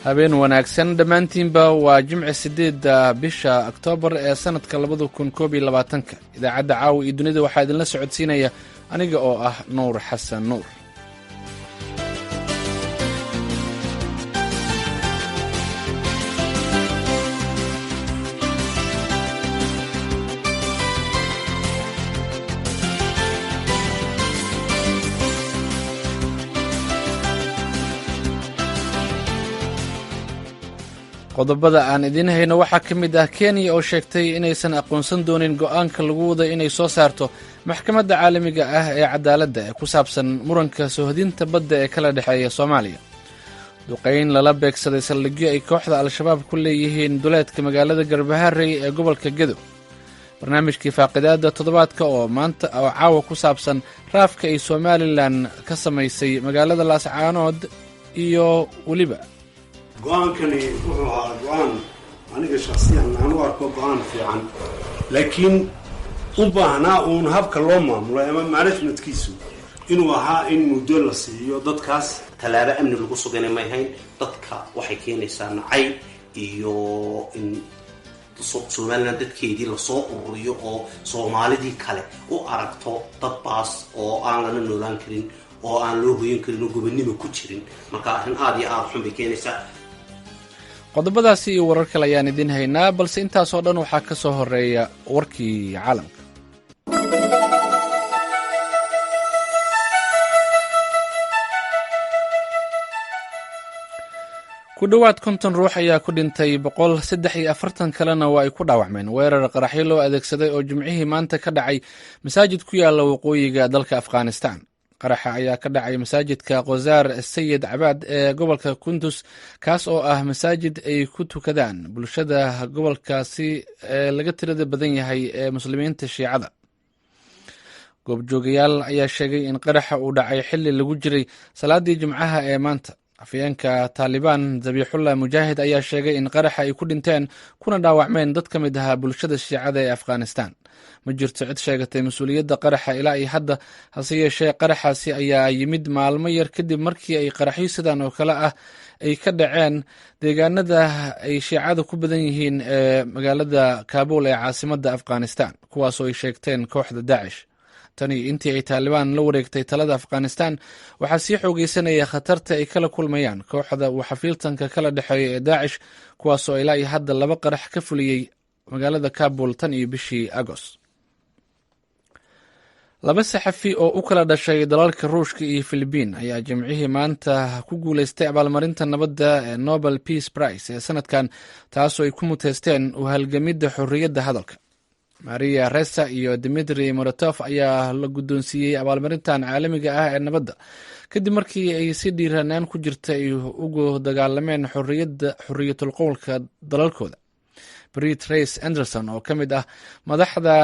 habeen wanaagsan dhammaantiinba waa jimci 8 bisha Oktoobar ee sanadka 2021 idaacadda caawa iyo dunida waxaa idinla socodsiinaya aniga oo ah Nuur Xasan Nuur. qodobada aan idin hayno waxaa ka mid ah Kenya oo sheegtay inaysan aqoonsan doonin go'aanka lagu wada inay soo saarto maxkamadda caalamiga ah ee cadaaladda ee ku saabsan muranka soohodinta badda ee kala dhexeeya Soomaaliya. duqeyn lala beegsaday saldhigyo ay kooxda Al-shabaab ku leeyihiin duleedka magaalada Garbaharey ee gobolka Gedo. barnaamijkii faaqidaada toddobaadka oo maanta oo caawa ku saabsan raafka ay Somaliland ka samaysay magaalada Laascaanood iyo waliba go'aankani wuxuu ahaa go'aan aniga shakhsiyan aan u arko go'aan fiican laakiin u baahnaa uun habka loo maamulo ama managementkiisu inuu ahaa in muddo la siiyo dadkaas tallaabo amni lagu suganay ma ahayn dadka waxay keenaysaa nacay iyo in Somaliland dadkeedii lasoo ururiyo oo Soomaalidii kale u aragto dad baas oo aan lana noolaan karin oo aan loo hoyin karin oo gobonimo ku jirin marka arrin aad iyo aad xun bay keenaysaa. qodobadaasi iyo warar kale ayaan idin haynaa balse intaasoo dhan waxaa ka soo horeeya warkii caalamka. ku dhowaad 50 ruux ayaa ku dhintay 143 kalena waa ay ku dhaawacmeen weerar qaraxyo loo adeegsaday oo jimcihii maanta ka dhacay masaajid ku yaala waqooyiga dalka Afghanistan. qaraxa ayaa ka dhacay masaajidka Qozaar Sayid Cabaad ee gobolka Kunduz kaas oo ah masaajid ay ku tukadaan bulshada gobolkaasi ee laga tirada badan yahay ee muslimiinta Shiicada. goobjoogayaal ayaa sheegay in qaraxa uu dhacay xilli lagu jiray salaadii Jimcaha ee maanta. afyeenka Taliban Zabihullah Mujahid ayaa sheegay in qaraxa ay ku dhinteen kuna dhaawacmeen dad ka mid ah bulshada Shiicada ee Afghanistan. ma jirto cid sheegatay mas'uuliyadda qaraxa ilaa ay hadda hase yeeshee qaraxaasi ayaa yimid maalmo yar kadib markii ay qaraxyo sidan oo kale ah ay ka dhaceen deegaanada ay Shiicada ku badan yihiin ee magaalada Kabul ee caasimadda Afghanistan kuwaasoo ay sheegteen kooxda Daesh. tani intii ay Taliban la wareegtay talada Afghanistan waxaa sii xoogeysanaya khatarta ay kala kulmayaan kooxda xafiiltanka kala dhexeeya ee Daesh kuwaasoo ilaa ay hadda 2 qarax ka fuliyay magaalada Kabul tan iyo bishii Agost. 2 saxafi oo u kala dhashay dalalka Ruushka iyo Filibiin ayaa jimcihii maanta ku guuleystay abaalmarinta nabadda ee Nobel Peace Prize ee sanadkan taasoo ay ku muteysteen u halgamidda xorriyadda hadalka. Maria Ressa iyo Dmitry Muratov ayaa la guddoonsiiyey abaalmarintan caalamiga ah ee nabadda kadib markii ay si dhiiranaan ku jirta ay ugu dagaalameen xorriyatul qowlka dalalkooda. Britt Reis Anderson oo ka mid ah madaxda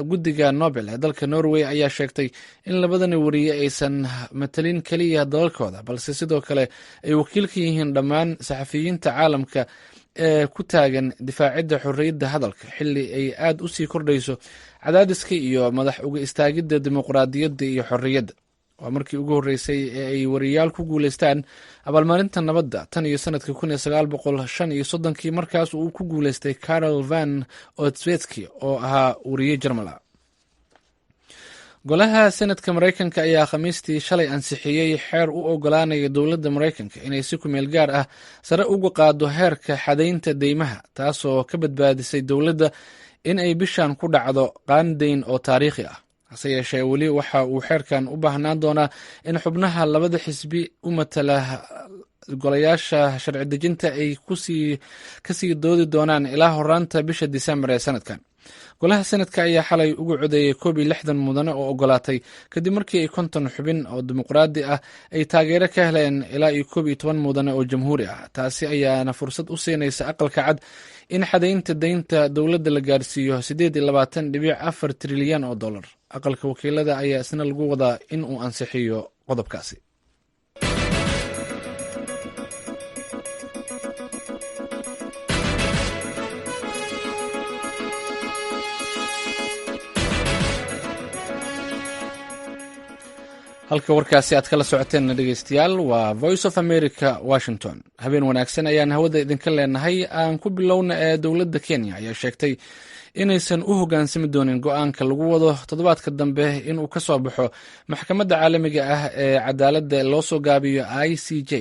guddiga Nobel ee dalka Norway ayaa sheegtay in labadani wariye aysan matalin kaliya dalalkooda balse sidoo kale ay wakiil ka yihiin dhammaan saxafiyiinta caalamka ee ku taagan difaacidda xorriyadda hadalka xilli ay aad u sii kordhayso cadaadiska iyo madax uga istaagidda dimuqraadiyadda iyo xorriyadda. waa markii ugu horreysay ee ay wariyaal ku guuleystaan abaalmarinta nabadda tan iyo sanadka 1935 markaas uu ku guuleystay Karl van Otswetsky oo ahaa wariye Jarmal ah. golaha Senadka Mareykanka ayaa Khamiistii shalay ansixiyey xeer u ogolaanaya dowladda Mareykanka inay si ku meel gaar ah sare uga qaado heerka xadaynta deymaha taasoo ka badbaadisay dowladda in ay bishan ku dhacdo qaandayn oo taariikhi ah. hase yeeshee weli waxa uu xeerkan u baahnaan doonaa in xubnaha labada xisbi u matala golayaasha sharci dejinta ay kasii doodi doonaan ilaa horaanta bisha Diseembar ee sanadkan. golaha Senadka ayaa xalay ugu codeeyay 61 mudane oo ogolaatay kadib markii ay 50 xubin oo dimuqraadi ah ay taageero ka heleen ilaa 11 mudane oo jamhuuri ah. taasi ayaana fursad u siinaysa aqalka cad in xadaynta deynta dowladda la gaarsiiyo 28.4 trilyan oo dollar. aqalka wakiilada ayaa isna lagu wadaa in uu ansixiyo qodobkaasi. halka warkaasi aad kala socoteen dhegeystayaal waa Voice of America Washington. Habeen wanaagsan ayaan hawada idinka leenahay. Aan ku bilowna ee dowladda Kenya ayaa sheegtay inaysan u hoggaansami doonin go'aanka lagu wado toddobaadka dambe inuu ka soo baxo maxkamadda caalamiga ah ee cadaaladda loo soo gaabiyo ICJ,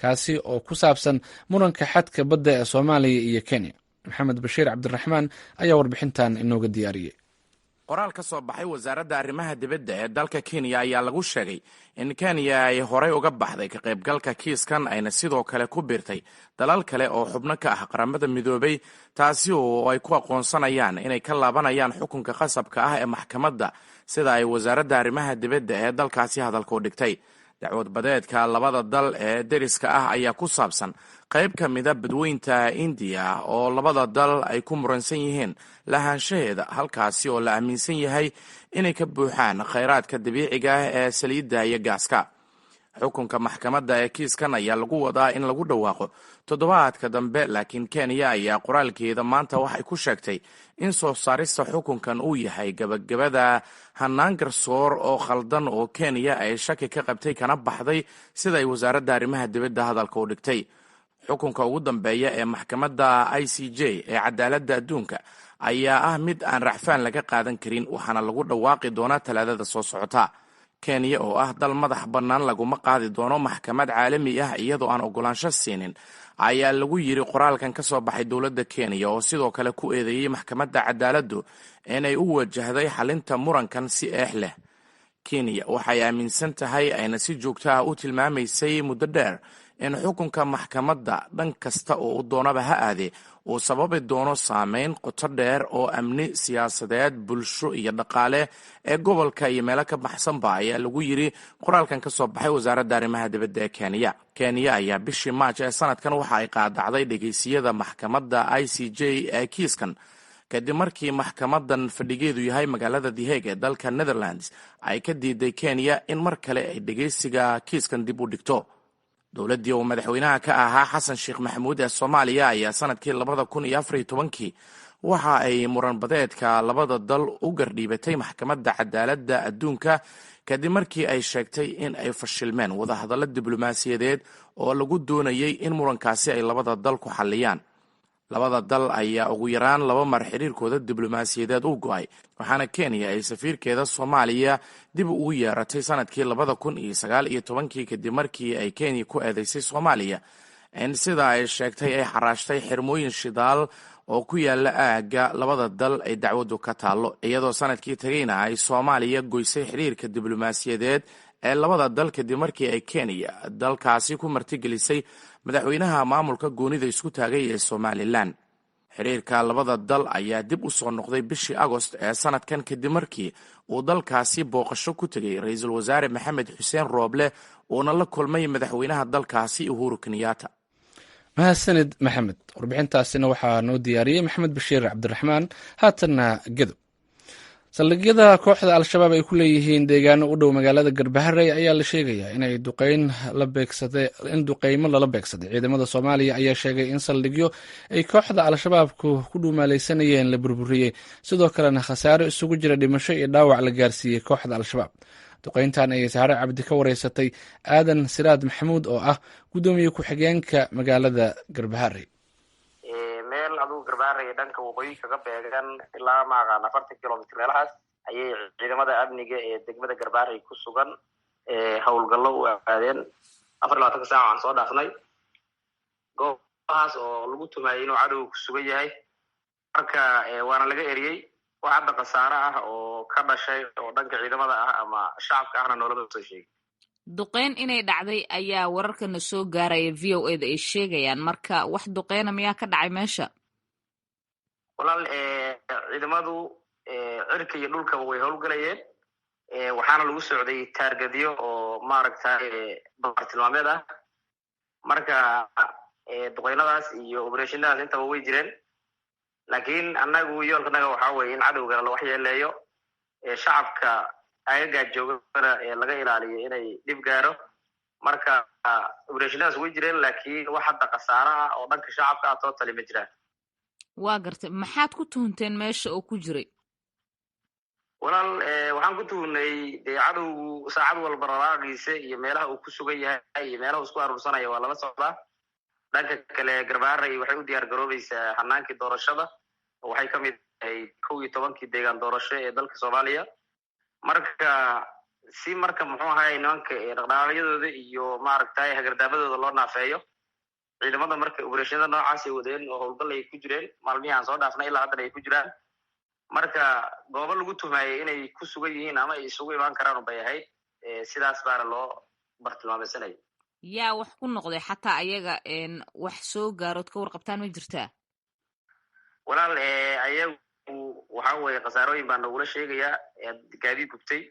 kaasi oo ku saabsan muranka xadka badda ee Soomaaliya iyo Kenya. Maxamed Bashiir Cabdiraxmaan ayaa warbixintan inooga diyaariyey. qoraal ka soo baxay wasaaradda arrimaha dibadda ee dalka Kenya ayaa lagu sheegay in Kenya ay horey uga baxday ka qaybgalka kiiskan, ayna sidoo kale ku biirtay dalal kale oo xubno ka ah qaramada midoobay, taasi oo ay ku aqoonsanayaan inay ka laabanayaan xukunka qasabka ah ee maxkamadda, sida ay wasaaradda arrimaha dibadda ee dalkaasi hadalka u dhigtay. dacwad badeedka labada dal ee deriska ah ayaa ku saabsan qayb ka mida badweynta India oo labada dal ay ku muransan yihiin lahaanshaheeda, halkaasi oo la aaminsan yahay inay ka buuxaan khayraadka dabiiciga ah ee saliidda iyo gaaska. xukunka maxkamadda ee kiiskan ayaa lagu wadaa in lagu dhawaaqo toddobaadka dambe, laakiin Kenya ayaa qoraalkeeda maanta waxay ku sheegtay in soo saarista xukunkan uu yahay gabagabada hannaan garsoor oo khaldan oo Kenya ay shaki ka qabtay kana baxday, sida ay wasaaradda arrimaha dibadda hadalka u dhigtay. xukunka ugu dambeeya ee maxkamadda ICJ ee cadaaladda adduunka ayaa ah mid aan racfaan laga qaadan karin, waxaana lagu dhawaaqi doonaa Talaadada soo socota. Kenya oo ah dal madax bannaan laguma qaadi doono maxkamad caalami ah iyadoo aan ogolaansho siinin, ayaa lagu yiri qoraalkan ka soo baxay dowladda Kenya, oo sidoo kale ku eedeeyay maxkamadda cadaaladdu inay u wajahday xalinta murankan si eex leh. Kenya waxay aaminsan tahay ayna si joogto ah u tilmaamaysay muddo dheer in xukunka maxkamadda dhan kasta oo u doonaba ha aadee uu sababi doono saameyn qoto dheer oo amni, siyaasadeed, bulsho iyo dhaqaale ee gobolka iyo meelo ka baxsanba, ayaa lagu yiri qoraalkan ka soo baxay wasaaradda arrimaha dibadda ee Kenya. Kenya ayaa bishii Maarch ee sanadkan waxa ay qaadacday dhegeysiyada maxkamadda ICJ ee kiiskan, kadib markii maxkamadan fadhigeedu yahay magaalada The Hague ee dalka Netherlands ay ka diiday Kenya in mar kale ay dhegeysiga kiiskan dib u dhigto. dowladdii uu madaxweynaha ka ahaa Xasan Sheekh Maxamuud ee Soomaaliya ayaa sanadkii 2014 waxa ay muran badeedka labada dal u gardhiibatay maxkamadda cadaaladda adduunka kadib markii ay sheegtay in ay fashilmeen wadahadallo diblomaasiyadeed oo lagu doonayay in murankaasi ay labada dal ku xalliyaan. labada dal ayaa ugu yaraan 2 mar xiriirkooda diblomaasiyadeed u go'ay, waxaana Kenya ay safiirkeeda Soomaaliya dib ugu yeeratay sanadkii 2019 kadib markii ay Kenya ku eedeysay Soomaaliya in sida ay sheegtay ay xaraashtay xirmooyin shidaal oo ku yaala aagga labada dal ay dacwadu ka taalo, iyadoo sanadkii tagayna ay Soomaaliya goysay xiriirka diblomaasiyadeed ee labada dal kadib markii ay Kenya dalkaasi ku martigelisay madaxweynaha maamulka goonida isku taagay ee Somaliland. xiriirka labada dal ayaa dib u soo noqday bishii Agost ee sanadkan kadib markii uu dalkaasi booqasho ku tagay ra'iisul wasaare Maxamed Xuseen Rooble oo la kulmay madaxweynaha dalkaasi Uhuru Kenyatta. mahadsanid Maxamed. warbixintaasina waxaa noo diyaariyey Maxamed Bashiir Cabdiraxmaan. haatanna Gedo. saldhigyada kooxda Al-Shabaab ay ku leeyihiin deegaano u dhow magaalada Garbaharey ayaa la sheegayaa inay duqeymo lala beegsaday. ciidamada Soomaaliya ayaa sheegay in saldhigyo ay kooxda Al-Shabaabku ku dhuumaalaysanayeen la burburiyey, sidoo kalena khasaaro isugu jira dhimasho iyo dhaawac la gaarsiiyey kooxda Al-Shabaab. duqeyntan ayay Saare Cabdi ka wareysatay Aadan Siraad Maxamuud oo ah gudoomiye ku-xigeenka magaalada Garbaharey. meel adigu Garbaharey dhanka waqooyi kaga beegan ilaa maaqa 40 kilomitir meelahaas ayay ciidamada amniga ee degmada Garbaharey ku sugan howlgallo u aadeen 24 saac aan soo dhaafnay goobahaas oo lagu tumayay inuu cadowga ku sugan yahay. marka waana laga eriyey wax hadda khasaare ah oo ka dhashay oo dhanka ciidamada ah ama shacabka ahna noolada soo sheegay. duqeyn inay dhacday ayaa wararkana soo gaaraya VOA-da ay sheegayaan, marka wax duqeyna miyaa ka dhacay meesha? walaal ciidamadu cirka iyo dhulkaba way howlgalayeen, waxaana lagu socday taargadyo oo maaragtay bartilmaameed ah. marka duqeynadaas iyo operationnadaas intaba way jireen, laakiin annagu yoolkanaga waxaa weeye in cadowgana la waxyeeleeyo, shacabka agagaa joogana laga ilaaliyo inay dhib gaaro. marka operationnadaas way jireen, laakiin wax hadda khasaare ah oo dhanka shacabka ah tootali ma jiraan. waa gartay, maxaad ku tuhunteen meesha oo ku jiray? walaal waxaan ku tuunay dee cadowgu saacad walba raraaqiisa iyo meelaha uu ku sugan yahay iyo meelaha uu isku aruursanaya waa lala socdaa. dhanka kale Garbaharey waxay u diyaar garoobaysaa hanaankii doorashada oo waxay ka mid tahay 11 deegaan doorasho ee dalka Soomaaliya. marka muxuu ahaay nimanka dhaqdhaqaaqyadooda iyo maaragtay hagardaabadooda loo naafeeyo ciidamada marka operationnada noocaas ay wadeen oo howlgal ay ku jireen maalmihii aan soo dhaafnay ilaa hadda ay ku jiraan. marka goobo lagu tumaayay inay ku sugan yihiin ama ay isugu imaan karaan bay ahayd sidaas baana loo bartilmaameysanayay. yaa wax ku noqday xataa ayaga wax soo gaarood ka warqabtaan ma jirtaa? walaal ayagu waxa weeye khasaarooyin baa nagula sheegayaa gaadiid gubtay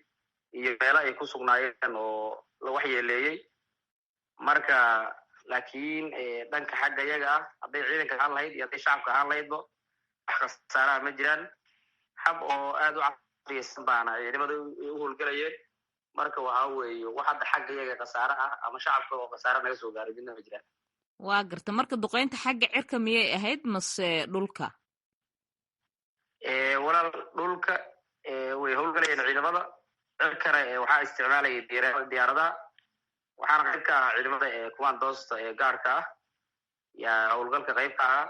iyo meelo ay ku sugnaayeen oo la waxyeeleeyey. marka laakiin dhanka xagga iyaga ah hadday ciidanka ahaan lahayd iyo hadday shacabka ahaan lahaydba wax khasaaraha ma jiraan. hab oo aad u casriyaysan baana ciidamada u howlgalayeen. marka waxa weeye wax hadda xagga iyaga khasaare ah ama shacabka oo khasaare naga soo gaaray midna ma jiraan. waa garta marka duqeynta xagga cirka miyay ahayd mase dhulka? walaal dhulka way howlgalayeen ciidamada. cirkana waxaa isticmaalayay diyaaradaha waxaana qayb ka ahaa ciidamada kumaandoosta gaarka ah yaa howlgalka qayb ka ahaa.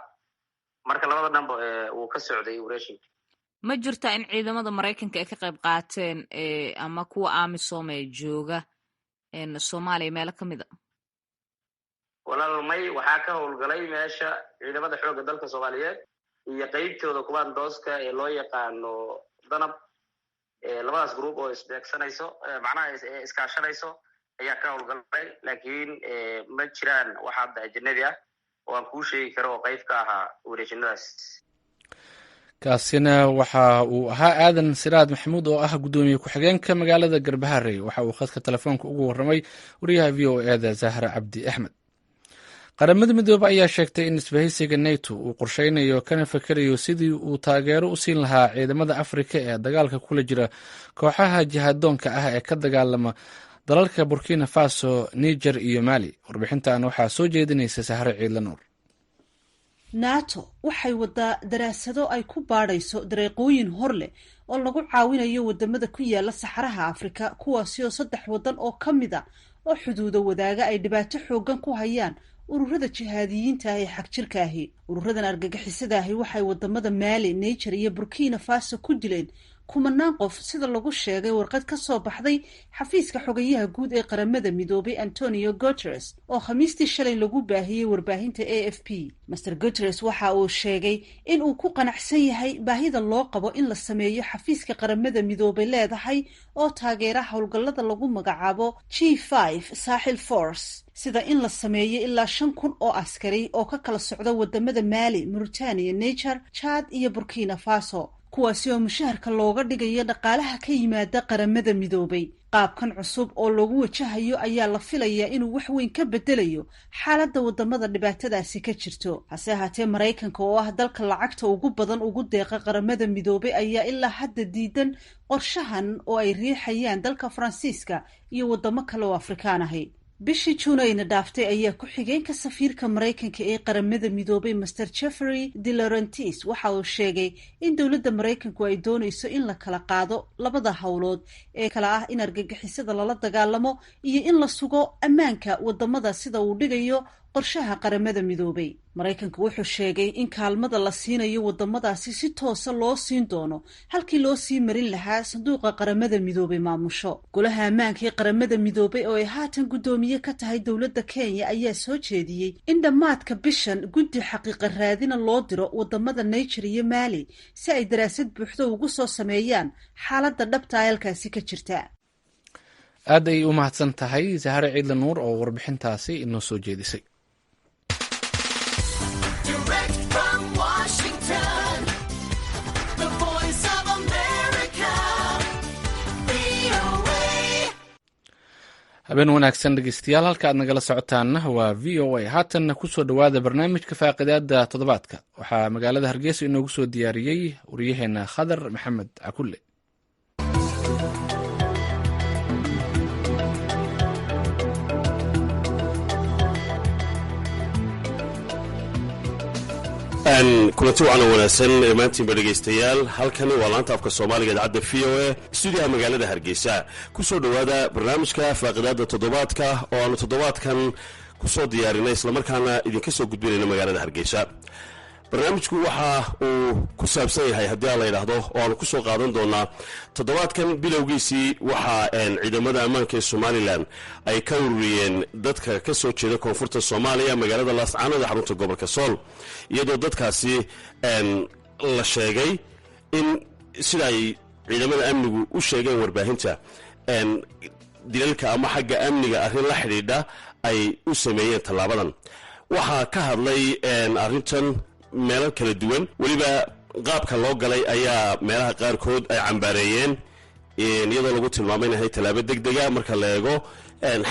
marka labada dhanba uu ka socday operation. ma jirtaa in ciidamada Maraykanka ay ka qayb qaateen ama kuwa AMISOM ee jooga Soomaaliya meelo ka mid a? walaal may waxaa ka howlgalay meesha ciidamada xoogga dalka Soomaaliyeed iyo qaybtooda kumaandooska ee loo yaqaano danab. labadaas group oo isbeegsanayso macnaha iskaashanayso ayaa ka howlgalay. laakiin ma jiraan wax hadda ajnabi ah oo aan kuu sheegi karo oo qayb ka ahaa operationnadaas. kaasina waxa uu ahaa aadan siraad maxamuud oo ah guddoomiye ku-xigeenka magaalada Garbaharey. waxa uu khadka telefoonka ugu warramay wariyaha VOA-da Zahra Cabdi Axmed. qaramada midoobe ayaa sheegtay in isbahaysiga NATO uu qorsheynayo kana fakerayo sidii uu taageero u siin lahaa ciidamada Afrika ee dagaalka kula jira kooxaha jihadoonka ah ee ka dagaalama dalalka Burkina Faso, Niger iyo Mali. warbixintan waxaa soo jeedinaysa Sahre Ciidla Nuur. NATO waxay wadaa daraasado ay ku baadhayso dariiqooyin hor leh oo lagu caawinayo wadamada ku yaala saxaraha Afrika, kuwaasi oo 3 wadan oo ka mid a oo xuduuda wadaaga ay dhibaato xoogan ku hayaan ururada jihaadiyiinta ah ee xagjirka ahi. ururadan argagixisada ahi waxay wadamada Mali, Niger iyo Burkina Faso ku dileen kumanaan qof sida lagu sheegay warqad ka soo baxday xafiiska xogayaha guud ee qaramada midoobay Antonio Guterres oo khamiistii shalay lagu baahiyey warbaahinta AFP. Mr. Guterres waxa uu sheegay in uu ku qanacsan yahay baahida loo qabo in la sameeyo xafiiska qaramada midoobay leedahay oo taageera howlgallada lagu magacaabo G5 Sahel Force, sida in la sameeyo ilaa 5,000 oo askari oo ka kala socda wadamada Mali, Mauritania, Niger, Chad iyo Burkina Faso, kuwaasi oo mushaharka looga dhigayo dhaqaalaha ka yimaada qaramada midoobay. qaabkan cusub oo lagu wajahayo ayaa la filayaa inuu wax weyn ka bedelayo xaaladda wadamada dhibaatadaasi ka jirto. hase ahaatee Maraykanka oo ah dalka lacagta ugu badan ugu deeqa qaramada midoobay ayaa ilaa hadda diidan qorshahan oo ay riixayaan dalka Faransiiska iyo wadamo kale oo Afrikaan ahi. bishii Juunayna dhaaftay ayaa ku-xigeenka safiirka Maraykanka ee qaramada midoobay Mr. Jeffrey de Laurentiis waxa uu sheegay in dowladda Maraykanku ay doonayso in la kala qaado labada howlood ee kala ah in argagixisada lala dagaalamo iyo in la sugo ammaanka wadamada sida uu dhigayo qorshaha qaramada midoobay. Maraykanku wuxuu sheegay in kaalmada la siinayo wadamadaasi si toosa loo siin doono halkii loo sii marin lahaa sanduuqa qaramada midoobay maamusho. golaha ammaanka ee qaramada midoobay oo ay haatan guddoomiye ka tahay dowladda Kenya ayaa soo jeediyey in dhammaadka bishan guddi xaqiiqa raadina loo diro wadamada Niger iyo Mali si ay daraasad buuxda ugu soo sameeyaan xaaladda dhabta ah halkaasi ka jirta. aad ay u mahadsan tahay Sahre Ciidla Nuur oo warbixintaasi inoo soo jeedisay. habeen wanaagsan dhegeystayaal, halka aad nagala socotaanna waa VOA. haatanna kusoo dhowaada barnaamijka faaqidaada toddobaadka. waxaa magaalada Hargeysa inoogu soo diyaariyey wariyaheena Khadar Maxamed Cakulle. kulanti wacan wanaagsan maantiinba dhegaystayaal halkani waa laanta afka soomaaliga idaacadda v o a stuudiyaha magaalada hargeysa kusoo dhowaada barnaamijka faaqidaada toddobaadka oo aanu toddobaadkan kusoo diyaarinay islamarkaana idinka soo gudbinayna magaalada hargeysa. barnaamijku waxa uu ku saabsan yahay haddii aan la yidhaahdo oo aanu kusoo qaadan doonaa toddobaadkan bilowgiisii waxaa ciidamada ammaanka ee somalilan ay ka ururiyeen dadka ka soo jeeda koonfurta soomaaliya magaalada laascaanood ee xarunta gobolka sool, iyadoo dadkaasi la sheegay in sida ay ciidamada amnigu u sheegeen warbaahinta dilalka ama xagga amniga arrin la xidhiidha ay u sameeyeen tallaabadan. waxaa ka hadlay arrintan meelo kala duwan, weliba qaabka loo galay ayaa meelaha qaarkood ay cambaareeyeen iyadoo lagu tilmaamay inahay tallaabo degdega marka la eego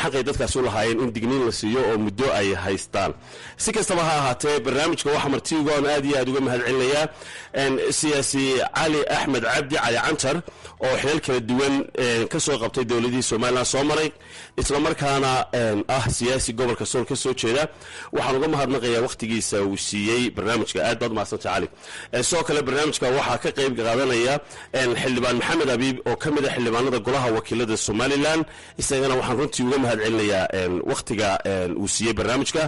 xaqay dadkaasi u lahaayeen in digniin la siiyo oo muddo ay haystaan. si kastaba ha ahaatee barnaamijka waxaa martiigo aan aad iyo aad uga mahad celinayaa siyaasi cali axmed cabdi cali cantar oo xilal kala duwan ka soo qabtay dowladihii somalilan soo maray, islamarkaana ah siyaasi gobolka sool ka soo jeeda. waxaan uga mahadnaqayaa wakhtigiisa uu siiyey barnaamijka. aad baad mahadsantay cali. sidoo kale barnaamijka waxaa ka qayb qaadanaya xildhibaan maxamed abiib oo ka mid a xildhibaanada golaha wakiilada somalilan, isagana waxaan runtii uga mahad celinayaa wakhtiga uu siiyey barnaamijka.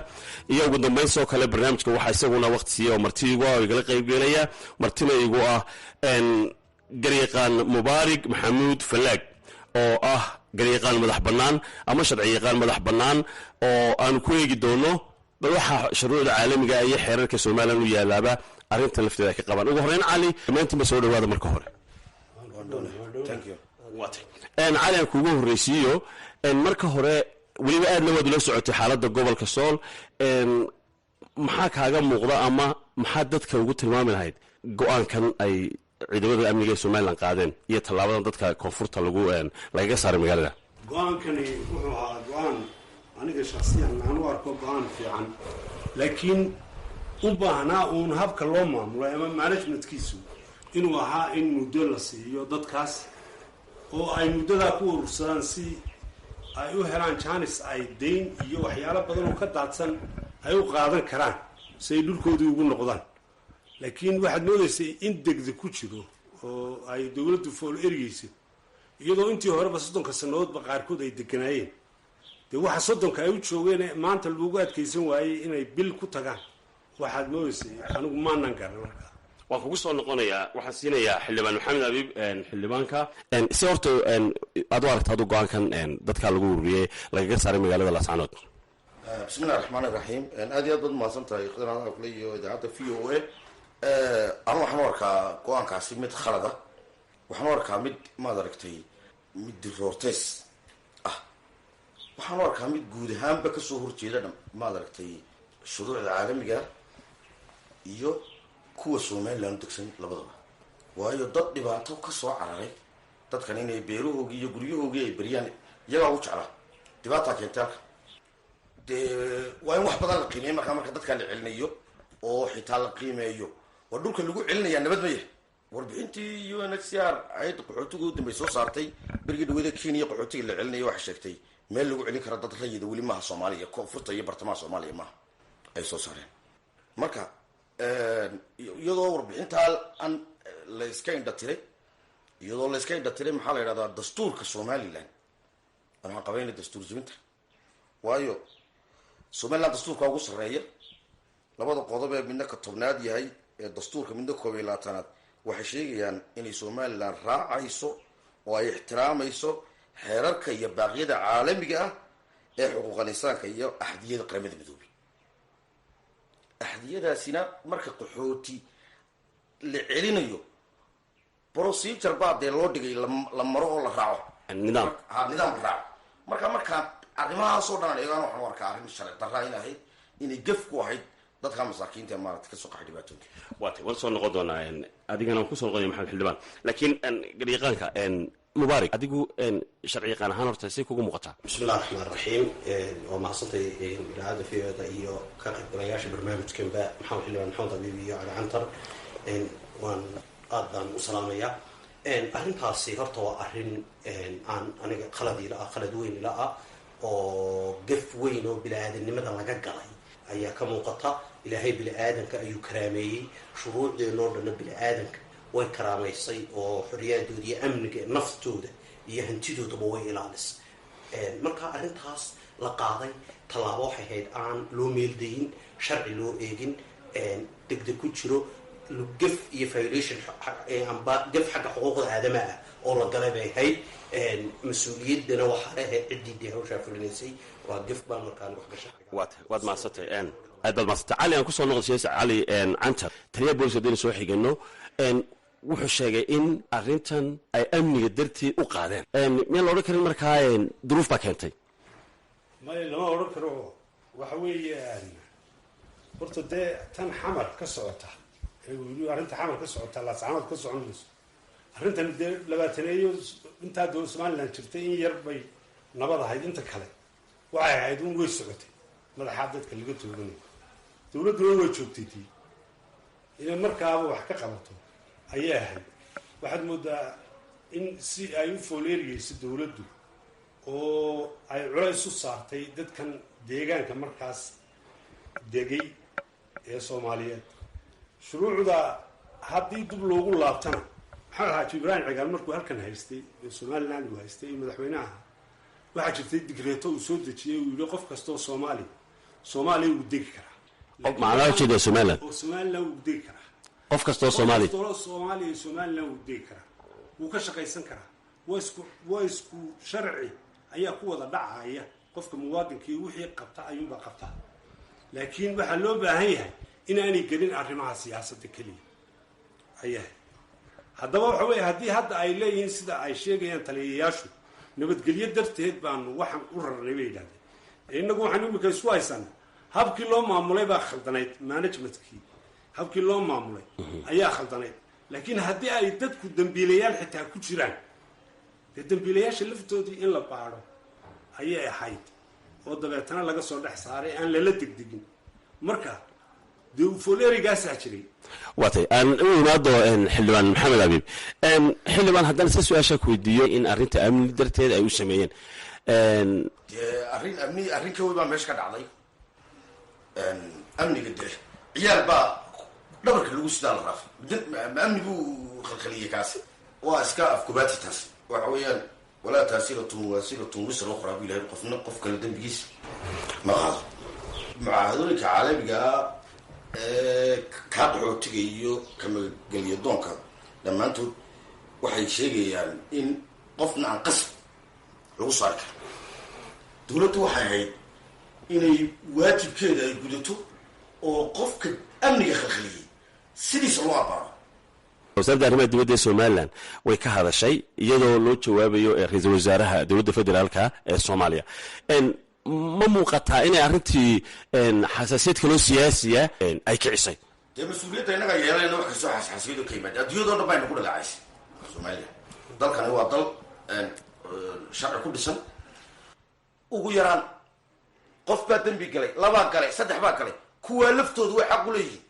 iyo ugu dambeyn sidoo kale barnaamijka waxaa isaguna wakhti siiyey oo martiigu ah oo igala qaybgelaya martina igu ah garyaqaan mubaarig maxamuud fallaag oo ah garyaqaan madax bannaan ama sharci yaqaan madax bannaan oo aanu ku eegi doono bal waxaa shuruucda caalamiga iyo xeerarka somalilan u yaalaaba arrintan lafteeda ay ka qabaan. ugu horreyn cali, dhammaantiinba soo dhawaada marka hore. cali aan kuugu horreysiiyo marka hore, weliba aadna waad ula socotay xaaladda gobolka sool, maxaa kaaga muuqda ama maxaa dadka ugu tilmaami lahayd go-aankan ay ciidamada amniga ee somalilan qaadeen iyo tallaabadan dadka koonfurta lagaga saaray magaalada? go-aankani wuxuu ahaa go-aan aniga shaksiyan aan u arko go-aan fiican, laakiin u baahnaa uun habka loo maamulo ama managementkiisu inuu ahaa in muddo la siiyo dadkaas oo ay muddadaa ku urursadaan si ay u helaan jaanis ay dayn iyo waxyaalo badan oo ka daadsan ay u qaadan karaan si ay dhulkoodii ugu noqdaan. laakiin waxaad moodaysay in degdeg ku jiro oo ay dowladdu fool ergeysa, iyadoo intii horeba 30 sannadoodba qaarkood ay deganaayeen. dee waxa 30 ay u joogeen maanta lagu adkaysan waayey inay bil ku tagaan. waxaad moodaysay anigu maanan garan markaa. waan kugu soo noqonayaa, waxaan siinayaa xildhibaan maxamed abiib xildhibaanka. si horta aad u aragta adu go-aankan dadkaa lagu ururiyey lagaga saaray magaalada laascaanood? bismillahi raxmaan iraxiim. aad iyo aad baad mahadsan tahay khidran kule iyo idaacadda v o a. anu waxaan u arkaa go-aankaasi mid khalada, waxaan u arkaa mid maad aragtay mid diroorteys ah, waxaan u arkaa mid guud ahaanba kasoo horjeeda maad aragtay shuruucda caalamiga iyo kuwa somalilan degsan labadaba. waayo dad dhibaato kasoo cararay, dadkan inay beerahoogii iyo guryahoogii ay beriyaan iyagaa u jeclaa, dhibaataa keentay halka. dee waa in wax badan la qiimeeyo marka dadkaa la celinayo oo xitaa la qiimeeyo waa dhulka lagu celinayaa nabad ma yahay. warbixintii UNHCR ayadda qaxootiga u dambey soo saartay berigii dhawada Kenya qaxootiga la celinayo waxay sheegtay meel lagu celin karo dad rayida weli maaha Soomaaliya, koonfurta iyo bartamaha Soomaaliya maaha ay soo saareen. marka iyadoo warbixintaa aan la iska indhatiray maxaa la yidhahdaa dastuurka Somaliland waxaan qabaynay dastuur jebinta. waayo Somaliland dastuurka ugu sarreeya labada qodob ee midna ka tobnaad yahay ee dastuurka midna 12aad waxay sheegayaan inay Somaliland raacayso oo ay ixtiraamayso xeerarka iyo baaqyada caalamiga ah ee xuquuqul insaanka iyo axdiyada qaramada midoobay. axdiyadaasina marka qaxooti la celinayo procedure baa dee loo dhigay la maro oo la raaco nidaam raaco. marka arrimahaasoo dhan eegaan waxaan arkaa arrin sharci darra inahayd, inay gaf ku ahayd dadka masaakiinta maaragtay kasoo qaxay dhibaatooyinka. waan soo noqon doonaa adigana waan kusoo noqonaya maxamed xildhibaan, laakiin garyaqaanka mubaarig adigu sharci yaqaan ahaan horta say kugu muuqataa? bismillahi raxmaan raxiim. waa mahadsantay idaacadda v-oda iyo ka qaybgalayaasha barnaamijkanba maxamed xildhibaan maxamed abiib iyo cali cantar. waan aad baan u salaamayaa. arrintaasi horta waa arrin aan aniga qalad weyn ila ah oo gaf weyn oo bini-aadanimada laga galay ayaa ka muuqata. ilaahay bini-aadanka ayuu karaameeyey, shuruucdeenoo dhanna bini-aadanka way karaamaysay oo xorriyaadooda iyo amniga naftooda iyo hantidoodaba way ilaalisay. marka arrintaas la qaaday tallaabo waxay ahayd aan loo meeldayin, sharci loo eegin, degdeg ku jiro, gef iyo violation amba gef xagga xuquuqda aadamaha ah oo la galay bay ahayd. mas-uuliyaddana waxaa leeahayd ciddii dee hawshaa fulinaysay. waa gef baa markaan wax gasha. waad mahadsantay aad baad mahadsantay cali. aan kusoo noqday siyaasi cali cantar, taliya booliska haddaynu soo xigano, wuxuu sheegay in arrintan ay amniga darteed u qaadeen. miyaan la odhan karin markaa duruuf baa keentay? maya lama odhan karo. waxa weeye horta dee tan xamar ka socota weli arrinta xamar ka socota laascanood ka socon mayso. arrintan dee labaataneeyo intaa dowlad somalilan jirtay in yar bay nabad ahayd, inta kale waxay ahayd un way socotay. madaxaa dadka laga tooganayo dowladduna way joogtay tii inay markaaba wax ka qabato ayay ahayd. waxaad moodaa in si ay u fooleeriyeyso dowladdu oo ay culays u saartay dadkan deegaanka markaas degay ee soomaaliyeed. shuruucda haddii dib loogu laabtana maxaa ahaa ibraahim cigaal markuu halkan haystay somaliland uu haystay iyo madaxweynaha, waxaa jirtay digreeto uu soo dejiyey uu yihi qof kastoo soomaaliya uu degi karaa. macnaha ujeeda somaliland oo somaliland uu degi karaa. qof kastoo soomaaliya somaliland uu degi karaa, wuu ka shaqaysan karaa. waa isku sharci ayaa ku wada dhacaya. qofka muwaadinkii wixii qabta ayuunbaa qabta. laakiin waxaa loo baahan yahay inaanay gelin arrimaha siyaasadda keliya ayahay. haddaba waxa weeye haddii hadda ay leeyihiin sida ay sheegayaan taliyayaashu nabadgelyo darteed baanu waxaan u rarnay bay yidhahdeen. innagu waxaan imika isku haysana habkii loo maamulay baa khaldanayd. managementkii habkii loo maamulay ayaa khaldanayd. laakiin haddii ay dadku dambiilayaal xitaa ku jiraan, dee dambiilayaasha laftoodii in la baadho ayay ahayd oo dabeetana laga soo dhex saaray aan lala degdegin. marka dee ufolerigaasaa jiray. waatay aan u imaado xildhibaan maxamed abiib. xildhibaan haddaan isa su-aasha ku weydiiyo in arrinta amni darteed ay u sameeyeen dee arrin ka wey baa meesha ka dhacday. amniga dee ciyaal baa dhabarka lagu sidaa la raafay. amnigu khalkhaliyey kaasi waa iska afkubaati taas. waxa weeyaan walaa taasiratun waasiratun wisra ukhraa bu ilahay qofna qof kale dembigiisa ma qaado. mucaahadooyinka caalamigaa kaa qaxootiga iyo kamagelya doonka dhammaantood waxay sheegayaan in qofna aan qasab lagu saari karo. dowladdu waxay ahayd inay waajibkeeda ay gudato oo qofka amniga khalkhaliyey sidiisa loo abaaro. wasaaradda arrimaha dibadda ee somalilan way ka hadashay iyadoo loo jawaabayo ra-iisul wasaaraha dowladda federaalka ee soomaaliya. ma muuqataa inay arrintii xasaasiyad kaloo siyaasiya ay kicisay? dee mas-uuliyadda innaga yeelayna wax kastoo xasaasiyado ka yimaada adduunyadoo dhan bayna ku dhaleecaysay soomaaliya. dalkani waa dal sharci ku dhisan. ugu yaraan qof baa dembi galay, labaa galay, saddex baa galay, kuwaa laftoodu way xaq u leeyihiin.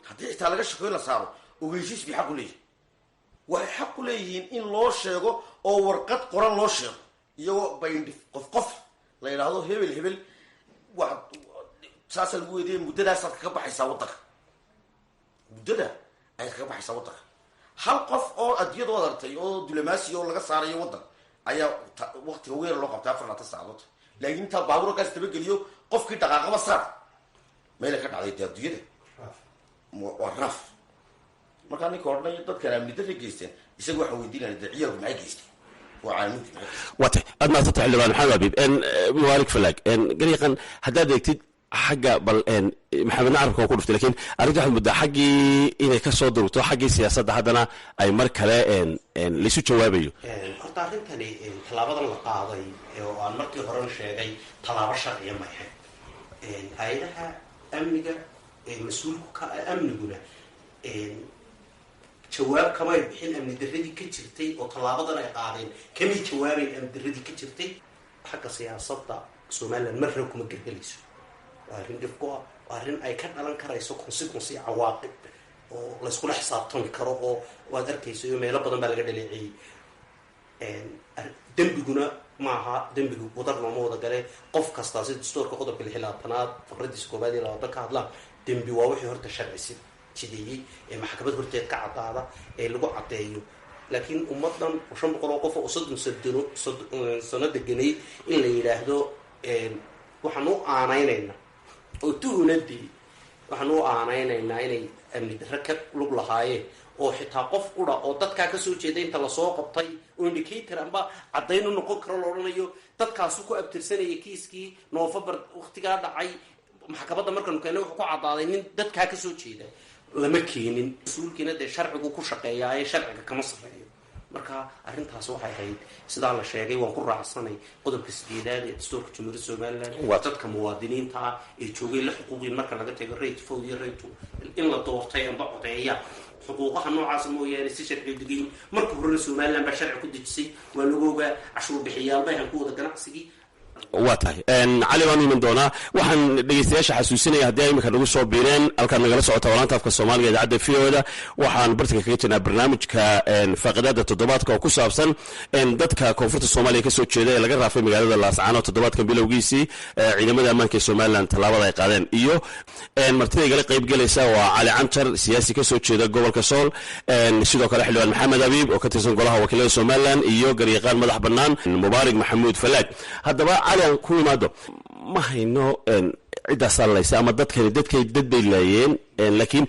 haddii xitaa laga shakoyn la saaro ogeysiis bay xaq u leeyihin. waxay xaq u leeyihiin in loo sheego oo warqad qoran loo sheego iyagoo bayndhif qof la yidhaahdo hebel wa saasaa lagu weydiiyay muddadaasaad kaga baxaysaa waddanka. muddada ayaad kaga baxaysaa waddanka. hal qof oo adiyad u adartay oo diblomaasi oo laga saarayo waddan ayaa waktiga weer loo qabtay 4 saacadood. laakiin intaa baabuurkaas dabageliyo qofkii dhaqaaqaba saar meela ka dhacday dee adduunyada waa raaf. markaa ninka odhanay dadkan amni darray geysteen isaga waxaa weydiinaya dee ciyaalku maxay geysteen waa caalamiinki maxay geysteen. waatay aad mahadsanta xildhibaan maxamed abiib. mubaarik falaag gariiqan haddaad eegtid xagga bal maxamedna carabka waa ku dhuftay lakiin arrinta waxaad muddaa xaggii inay ka soo durugto xaggii siyaasadda haddana ay mar kale laisu jawaabayo. horta arrintani tallaabadan la qaaday oo aan markii horena sheegay tallaabo sharciya ma ahayn. hay-adaha amniga mas-uulku ka amniguna jawaab kamay bixin amni darradii ka jirtay oo tallaabadan ay qaadeen kamay jawaabayn amni darradii ka jirtay. xagga siyaasadda somaliland marna kuma gergelayso. waa arrin dhibku ah, waa arrin ay ka dhalan karayso consequence cawaaqib oo layskula xisaabtami karo oo waad arkayso iyo meelo badan baa laga dhaleeceeyey. dembiguna maaha dembiga wadar looma wada gale qof kastaa sida dastuurka qodobka 16aad faqradiisa 1 iyo 2 ka hadlaan dembi waa wixii horta sharci jideeyay ee maxkamad horteed ka cadaada ee lagu cadeeyo laakiin ummadan 500 qof oo 30 sano deganay in la yiraahdo waxaan u aanaynaynaa oo tuunadii waxaan u aanaynaynaa inay amni darro ka lug lahaayeen oo xitaa qof qura oo dadkaa kasoo jeeda inta lasoo qabtay oo indicator amba caddayn u noqon karo la odhanayo dadkaasu ku abtirsanaya kiiskii November waqtigaa dhacay maxkamadda markaanu keenay wuxuu ku caddaaday nin dadkaa kasoo jeeda lama keenin mas-uulkiina dee sharcigu ku shaqeeyaa ee sharciga kama sareeyo marka arrintaas waxay ahayd sidaa la sheegay waan ku raacsanay qodobka 8aad ee dastuurka Jamhuuriyadda Soomaaliland waa dadka muwaadiniinta ah ee joogay la xuquuqin marka laga tago rate food iyo rate in la doortay amba codeeya xuquuqaha noocaas mooyaane si sharci degan marka hore Soomaaliland baa sharci ku dejisay waa lagu ogaa cashuur bixiyaal bay ku wada ganacsigii waa tahay cali baan iman doonaa waxaan dhegeystayaasha xasuusinaya haddii ay imika nagu soo biireen halkaad nagala socota walaanta afka soomaaliga idaacadda VO-da waxaan bartanka kaga jirnaa barnaamijka faaqidaada toddobaadka oo ku saabsan dadka koonfurta soomaaliya kasoo jeeda ee laga raafay magaalada laascaanood toddobaadkan bilowgiisii ciidamada ammaanka ee somalilan tallaabada ay qaadeen iyo martida igala qayb gelaysa waa cali canjar siyaasi kasoo jeeda gobolka sool sidoo kale xildhibaan maxamed abiib oo ka tirsan golaha wakiilada somalilan iyo garyaqaan madax bannaan mubaarak maxamuud falaag haddaba cali aan ku imaado ma hayno ciddaas allaysa ama dad bay laayeen laakiin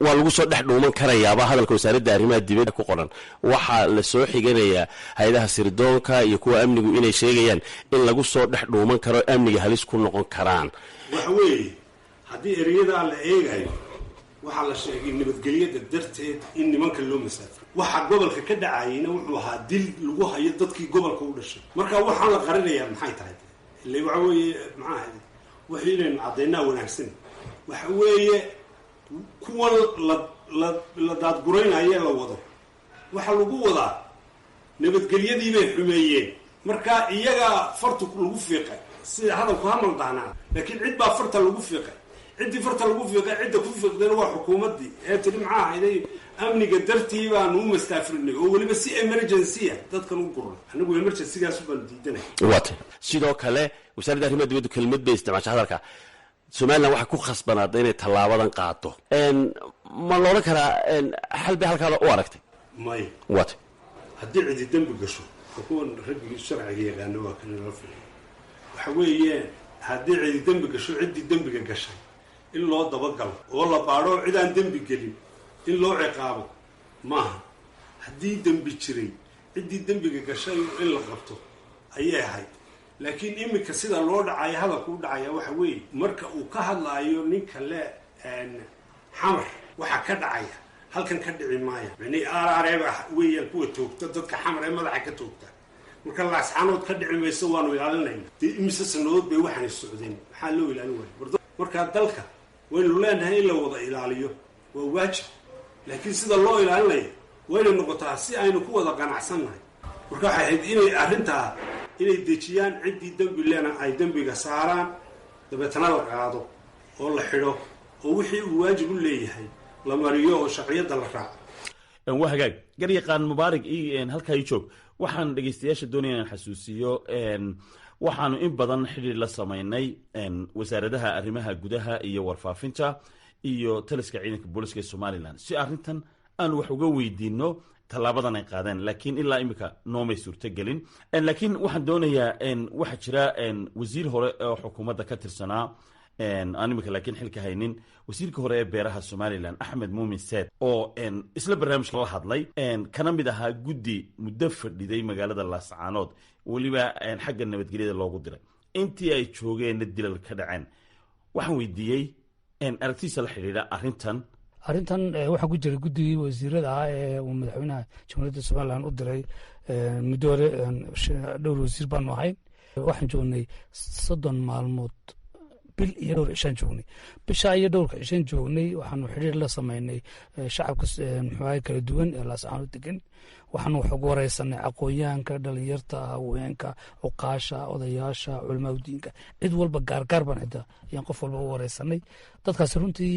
waa lagu soo dhex dhuuman karayaaba hadalka wasaaradda arrimaha dibadda ku qoran waxaa la soo xiganayaa hay-adaha sirdoonka iyo kuwa amnigu inay sheegayaan in lagu soo dhex dhuuman karo amniga halis ku noqon karaan waxa weeye haddii erayadaa la eegayo waxaa la sheegay nabadgelyada darteed in nimanka loo masaafo waxa gobolka ka dhacayna wuxuu ahaa dil lagu hayo dadkii gobolka u dhashay marka waxaan la qarinayaa maxay tahay ilaa waxa weeye maxaa wixii inaynu caddaynaa wanaagsan waxa weeye kuwan la daadguraynaye la wado waxa lagu wadaa nabadgelyadii bay xumeeyeen marka iyaga farta lagu fiiqay sida hadalku hamal daanaa laakiin cid baa farta lagu fiiqay ciddii farta lagu fiiqay cidda ku fiiqdeen waa xukuumaddii ee tiri maxaa ahayday amniga dartii baanu u mastaafirinay oo weliba si emergency dadkan u gurna anigu emergencygaas baan diidanay waata sidoo kale wasaaradda arrimaha dibadda kelmad bay isticmaashay hadalka somaliland waxay ku khasbanaaday inay tallaabadan qaado ma loolan karaa xal bay halkaa u aragtay may waata haddii cidi dembi gasho kuwan raggii sharciga yaqaano waa kan la filayo waxa weeye haddii cidi dembi gasho ciddii dembiga gashay in loo dabagalo oo la baadho cidaan dembi gelin in loo ciqaabo maaha haddii dembi jiray ciddii dembiga gashay in la qabto ayay ahayd laakiin iminka sida loo dhacayo hadalku u dhacaya waxa weeye marka uu ka hadlaayo ninka le xamar waxa ka dhacaya halkan ka dhici maaya mani aarareeba weeyaan kuwa toogta dadka xamar ee madaxa ka toogta marka laascaanood ka dhici mayso waanu ilaalinayna dee imise sanadood bay waxaanay socdeen maxaa loo ilaalin waaya markaa dalka waynu leenahay in la wada ilaaliyo waa waajib laakiin sida loo ilaalinayo waynay noqotaa si aynu ku wada qanacsannahay marka waxay ahayd inay arrintaa inay dejiyaan ciddii dembi lena ay dembiga saaraan dabeetana la qaado oo la xidho oo wixii uu waajib u leeyahay la mariyo oo sharciyadda la raaco waa hagaag garyaqaan mubaarak halkaa ii joog waxaan dhegeystayaasha doonaya inaan xasuusiyo waxaanu in badan xidhiir la samaynay wasaaradaha arrimaha gudaha iyo warfaafinta iyo taliska ciidanka booliska ee somalilan si arrintan aan wax uga weydiino tallaabadan ay qaadeen laakiin ilaa imika noomay suurtogelin laakiin waxaan doonayaa waxaa jira wasiir hore oo xukuumadda ka tirsanaa aan imika laakiin xilka haynin wasiirka hore ee beeraha somalilan axmed muumin seed oo isla barnaamijka la hadlay kana mid ahaa guddi muddo fadhiday magaalada laascaanood weliba xagga nabadgelyada loogu diray intii ay joogeenna dilal ka dhaceen waxaan weydiiyey aragtiisa la xidhiidha arrintan waxaa ku jira guddigii wasiirada ah ee uu madaxweynaha jamhuuriyadda somalilan u diray muddo hore dhowr wasiir baanu ahayn waxaan joognay 30 maalmood bil iyo dhowr cishaan joognay. bishaa iyo dhowrka cishaan joognay waxaanu xidhiir la samaynay shacabka muxuaha kala duwan ee laascaanood degan. waxaanu wax ugu wareysanay aqoonyahanka, dhalinyarta, haweenka, cuqaasha, odayaasha, culamaa udiinka, cid walba gaargaar baan xitaa ayaan qof walba u wareysanay. dadkaasi runtii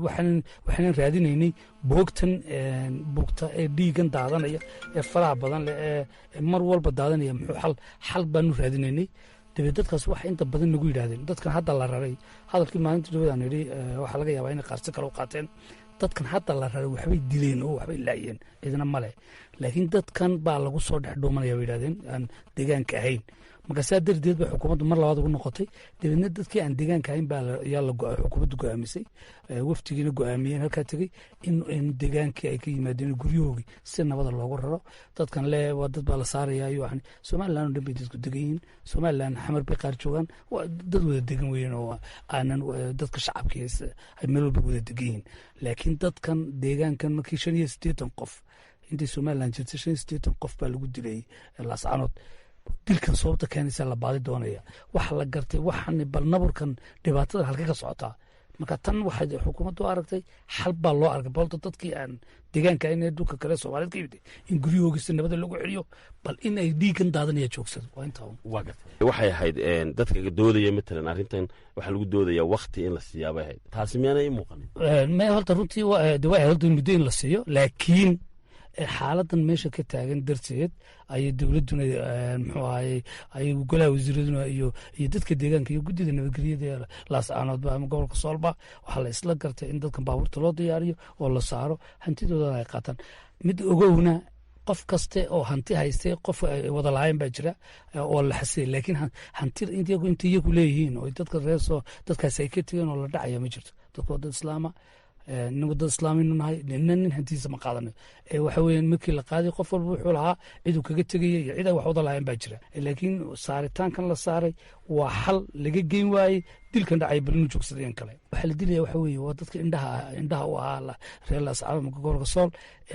waxaanan raadinaynay buugta ee dhiigan daadanaya ee faraha badan leh ee mar walba daadanaya muxuu xal baanu raadinaynay. dabeed dadkaas waxa inta badan nagu yidhahdeen dadkan hadda la raray, hadalkii maalinta dhawadaan yidhi waxaa laga yaabaa inay qaarsi kale u qaateen. dadkan hadda la raray waxbay dileen oo waxbay laayeen, cidna male, laakiin dadkan baa lagu soo dhex dhuumanaya bay yidhahdeen aan deegaanka ahayn. marka saa darteed bay xukuumaddu mar labaad ugu noqotay. dabeedna dadkii aan deegaanka ahayn baa xukuumaddu go-aamisay, waftigiina go-aamiyeen halkaa tegey in deegaankii ay ka yimaadeen guryahoogii si nabada loogu raro. dadkan le waa dad baa la saaraya yani somalilan oo dhan bay dadku degan yihiin. somalilan xamar bay qaar joogaan, waa dad wada degan weyn oo aanan dadka shacabkiis ay meel walba wada degan yihiin. laakiin dadkan deegaankan markii 85 qof intii somalilan jirtay 85 qof baa lagu dilay laascaanood. dilkan sababta keenaysa la baadi doonaya. waxa la gartay waxaan bal naburkan dhibaatada halka ka socotaa. marka tan waxay xukuumaddu aragtay xal baa loo arkay balta dadkii aan deegaanka inay dhulka kale Soomaaliyeed ka yimid in guryahoogii nabada lagu xiriyo bal in ay dhiigan daadanaya joogsado. waa intaa waa gartay. waxay ahayd dadka doodaya matalan arrintan waxa lagu doodaya waqti in la siyaabo ahayd. taasi miyaanay muuqanin? ma horta runtii waa horta muddo in la siiyo, laakiin xaaladan meesha ka taagan darteed ayay dowladuna muxuu ahaye ay golaha wasiiraduna iyo dadka deegaanka iyo guddida nabadgelyada ee laascaanoodba ama gobolka soolba waxaa la isla gartay in dadkan baabuurta loo diyaariyo oo la saaro, hantidoodana ay qaataan. mid ogowna qof kaste oo hanti haystay qof wada lahayn baa jira oo la xasiyay, laakiin hanti inta iyagu leeyihiin oo dadkaasi ay ka tegeen oo la dhacaya ma jirto. dadku waa dad islaama, nin wadada islaaminu nahay, nin hantiisa ma qaadanayo. waxa weeyaan markii la qaaday qof walba wuxuu lahaa ciduu kaga tegaya iyo cid ay wax wada lahayn baa jira. laakiin saaritaankan la saaray waa xal laga geyn waayey dilkan dhacay bal inuu joogsadeen kale. waxaa la dilaya waxa weeye waa dadka indhaha u ahaa reer laascaanood gobolka sool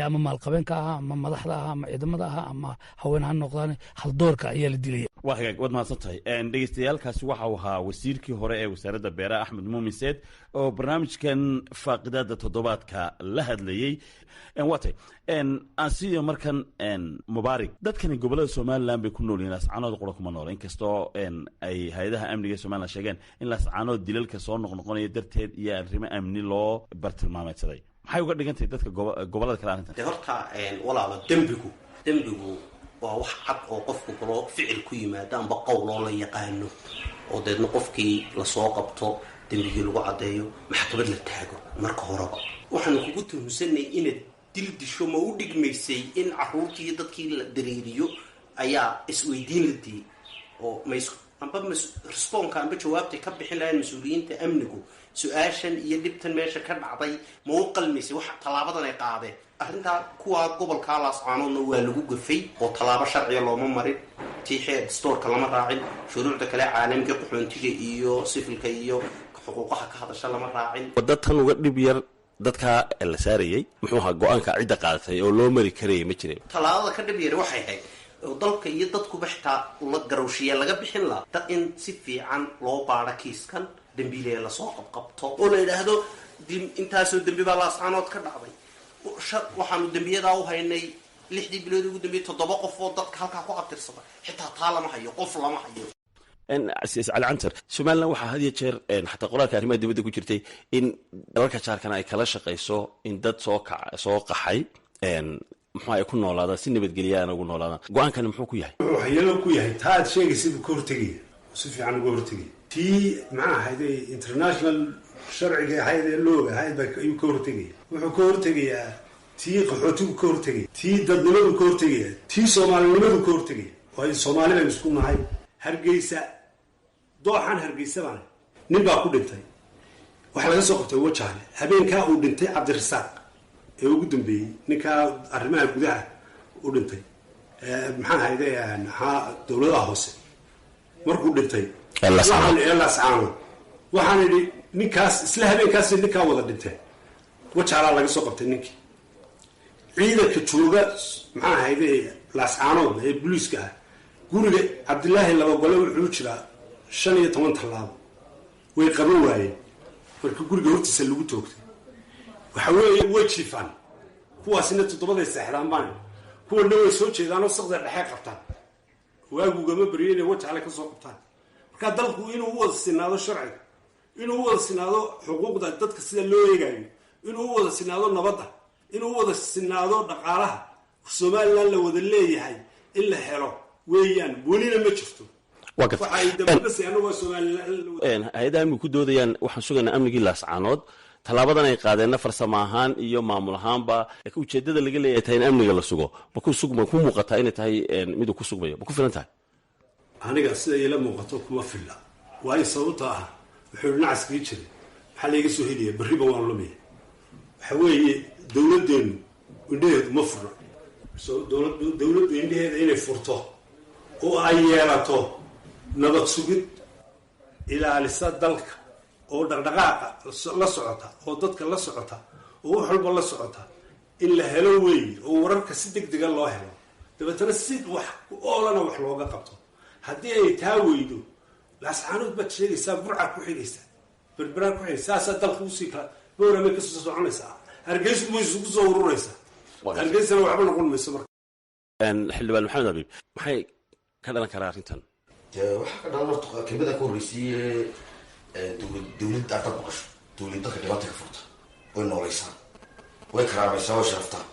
ama maalqabeenka ahaa ama madaxda ahaa ama ciidamada ahaa ama haween ha noqdaan haldoorka ayaa la dilaya. waa hagaag, waad mahadsan tahay. dhegeystayaalkaasi waxau ahaa wasiirkii hore ee wasaaradda beeraha Axmed Muumin Seed oo barnaamijkan faaqidaada toddobaadka la hadlayey. waatay aansiiyo markan mubaarig, dadkani gobolada somalilan bay ku nool yihiin, laascaanood qura kuma noola, inkastoo ay hay-adaha amniga ee somalilan sheegeen in laascaanood dilalka soo noqnoqonaya darteed iyo arrimo amni loo bartilmaameedsaday. maxay uga dhigan tahay dadka gobolada kale arrintan? de horta walaalo dembigu waa wax cad oo qofku kaloo ficil ku yimaado amba qowl oo la yaqaano oo deedna qofkii lasoo qabto dembigii lagu caddeeyo maxkamad la taago. marka horeba waxaanu kugu tuhunsanay inaad dil disho ma u dhigmaysay in caruurtii iyo dadkii la dareeriyo ayaa isweydiin la diyey oo amba responka amba jawaabtay ka bixin lahayn mas-uuliyiinta amnigu su-aashan iyo dhibtan meesha ka dhacday ma u qalmaysay wax tallaabadan ay qaadeen. arrintaa kuwaa gobolkaa laascaanoodna waa lagu gafay oo tallaabo sharciga looma marin, tiixee dastoorka lama raacin, shuruucda kale caalamka qaxoontiga iyo sifilka iyo xuquuqaha ka hadasha lama raacin. wadatan uga dhib yar dadka la saarayay muxuu ahaa go-aanka cidda qaadatay oo loo mari karayay ma jirin? tallaabada ka dhib yar waxay ahayd oo dalka iyo dadkuba xitaa la garowshiya laga bixin lahaa dad in si fiican loo baadho kiiskan dembiilee lasoo qabqabto oo la yidhaahdo intaasoo dembi baa laascaanood ka dhacday. waxaanu dembiyadaa u haynay 6 bilood ugu dambeeyay 7 qof oo dadka halkaa ku abtirsada, xitaa taa lama hayo, qof lama hayo. cali cantar, somalilan waxaa had iyo jeer xataa qoraalka arrimaha dibadda ku jirtay in dalalka jaarkana ay kala shaqayso in dad soo qaxay muxuu ay ku noolaadaan si nabadgelyaana ugu noolaadaan. go-aankani muxuu ku yahay? wuxuu waxyeelo ku yahay taa aad sheegaysa buu ka hortegaya, si fiican uga hortegaya. tii maxaa ahayd international sharciga ahayd ee looga ahayd ayuu ka hortegaya. wuxuu ka hortegayaa tii qaxootigu ka hortegaya, tii dadnimadu ka hortegaya, tii soomaalinimadu ka hortegaya. waayo soomaali baynu isku nahay. hargeysa dooxan hargeysa baan nin baa ku dhintay, waxaa laga soo qabtay wajaale. habeenkaa uu dhintay cabdirasaaq ee ugu dambeeyey ninkaa arrimaha gudaha u dhintay maxaa ahayde dowladaha hoose markuu dhintay laascaanood waxaan idhi ninkaas isla habeenkaas ninkaa wada dhinteen wajaalaa laga soo qabtay ninkii. ciidanka jooga maxaa ahayde laascaanood ee booliiska ah guriga cabdilaahi labagole wuxuu jiraa 15 tallaabo way qaban waayeen marka guriga hortiisa lagu toogtay waxa weeye way jiifaan kuwaasina 7 seexdaan baan kuwana way soo jeedaanoo saqda dhexe qabtaan waagugama bariyeen wajale ka soo qabtaan marka dalku inuu wada sinaado sharciga inuu wada sinaado xuquuqda dadka sida loo eegayo inuu wada sinaado nabadda inuu wada sinaado dhaqaalaha Soomaaliland la wada leeyahay in la helo weeyaan welina ma jirto hay-adaha amnigu ku doodayaan waxaan sugaynaa amnigii laascaanood tallaabadan ay qaadeenna farsamo ahaan iyo maamul ahaanba ujeedada laga leeyahay tahay in amniga la sugo ma ku muuqataa inay tahay miduu ku sugmayo ma ku filan tahay aniga sida ila muuqato kuma filla waayo sababta ah wuxuu dhinacaskii jiray maxaa layga soo helaya berriba waan lumaya waxa weeye dowladdeenu indhaheedu ma furna dowladdu indhaheeda inay furto oo ay yeelato nabad sugid ilaalisa dalka oo dhaqdhaqaaqa la socota oo dadka la socota oo wax walba la socota in la helo weeye oo wararka si degdega loo helo dabeetana si wax oolana wax looga qabto haddii ay taa weydo laascaanood baad sheegaysaa burca ku xigaysaa berberaa ku xigaysaa saasaa dalka usii kala bowramay ka soo soconaysaa hargeysu maysu ku soo ururaysaa hargeysana waxba noqon mayso marka xildhibaan maxamed abiib maxay ka dhalan karaa arrintan waxaa ka dhalan horta kelmada ka horreysay dowladda aad maqasho dowlad dadka dhibaata ka furta way noolaysaa way karaamaysaa way sharaftaa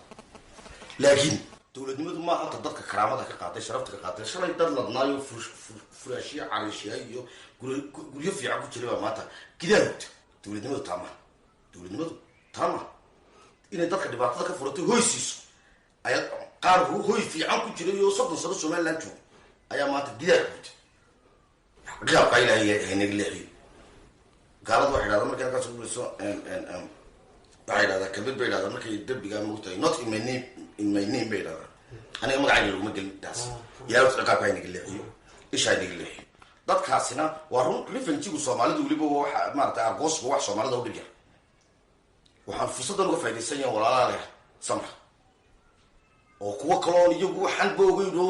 laakiin dowladnimadu maaha hata dadka karaamada ka qaaday sharafta ka qaaday shalay dad ladnaayo furaashiya cariishiya iyo guryo fiican ku jiray baa maanta gidaa hogta dowladnimadu taama inay dadka dhibaatada ka furatay hoy siiso ayaa qaar hoy fiican ku jiray oo 30 sano Somaliland joogo ayaa maanta gidaa hogta qaabka ilaahay haynaga leexiyo gaalada waxay dhahdaa markay halkaas ugu soo waxay dhahdaa kabid bay dhahdaa markay derbiga moogtahay not in my name bay dhahdaa aniga magacayga laguma gelin taas yaa qaabka haynaga leexiyo isha haynaga leexiyo dadkaasina waa run referensigu Soomaalidu waliba waxa maartay argosku wax Soomaalida u dhigay waxaan fursadan uga faa'iideysan yahay walaalaha samra oo kuwa kaloon iyagu waxaan boogayno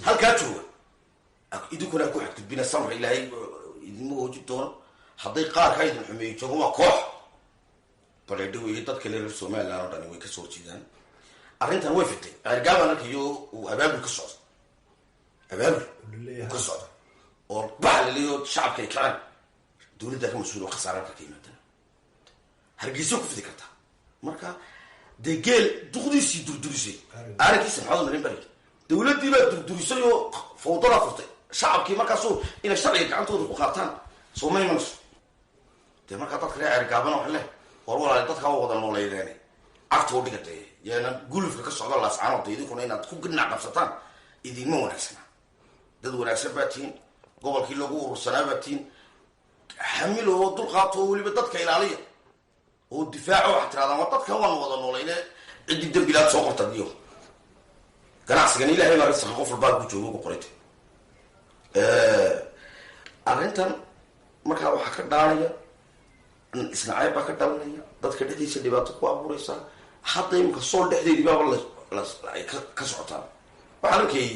halkaa jooga idinkuna ku xadgudbina samra ilaahay idinma hooji doono hadday qaar ka idin xumeeyo joogo waa koox baledho weeye dadka reer Somaliland oo dhan way ka soo jeedaan arrintan way fitay argaaban arkayo uu abaabul ka socdo oo baxliyo shacabka ay kacaan dowladda ka mas'uul oo khasaarada ka yimaada hargeysa ku fidi kartaa marka degel duqdiisii durdurisay aragkiisa maxaa marin bari dowladdii baa durdurisay oo fowdada furtay shacabkii markaasoo inay sharciga gacantooda ku qaataan Soomaaliland de marka dadka reer argaabana wax leh war walaal dadka wada nooleeyeen agtoo dhigatay yaana gulufka ka socda laascaanood idinkuna inaad ku ginac qabsataan idinma wanaagsan dad wanaagsan baatiin gobolkii lagu urursanaa baatiin xamil oo dulqaato waliba dadka ilaaliya oo difaaco wax tiraadaan waa dadka wada nooleeyeen cidi dambilaad soo qorta diyo ganacsigan ilaahay ma rasa qof walba ku joogo ku qoraytay arrintan marka waxa ka dhaanaya isnacay baa ka dhalanaya dadka dhexdiisa dhibaato ku abuuraysa hadda imka soo dhexdeedii baa ay ka socotaan waxaa arkay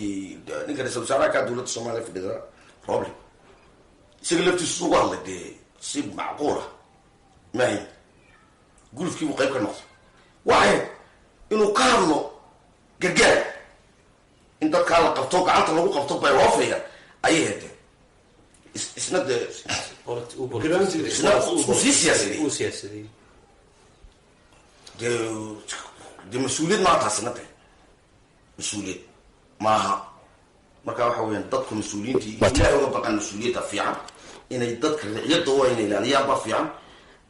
ninka ra'iisul wasaaraha dowladda Soomaaliya fadhida problem isaga laftiisu ugu hadlay dee si macquula maahay gulufkii uu qayb ka noqdo waxay inuu ka hadlo gargaar in dadka la qabto gacanta lagu qabto bay hoofaya ayay heedeen isna de siyaasadii de mas-uuliyad maaha taasina de mas-uuliyad maaha marka waxa weeyaan dadku mas-uuliyiintii ilaahay uga baqan mas-uuliyadda fiican inay dadka riciyadda waa inay ilaaliyaan baa fiican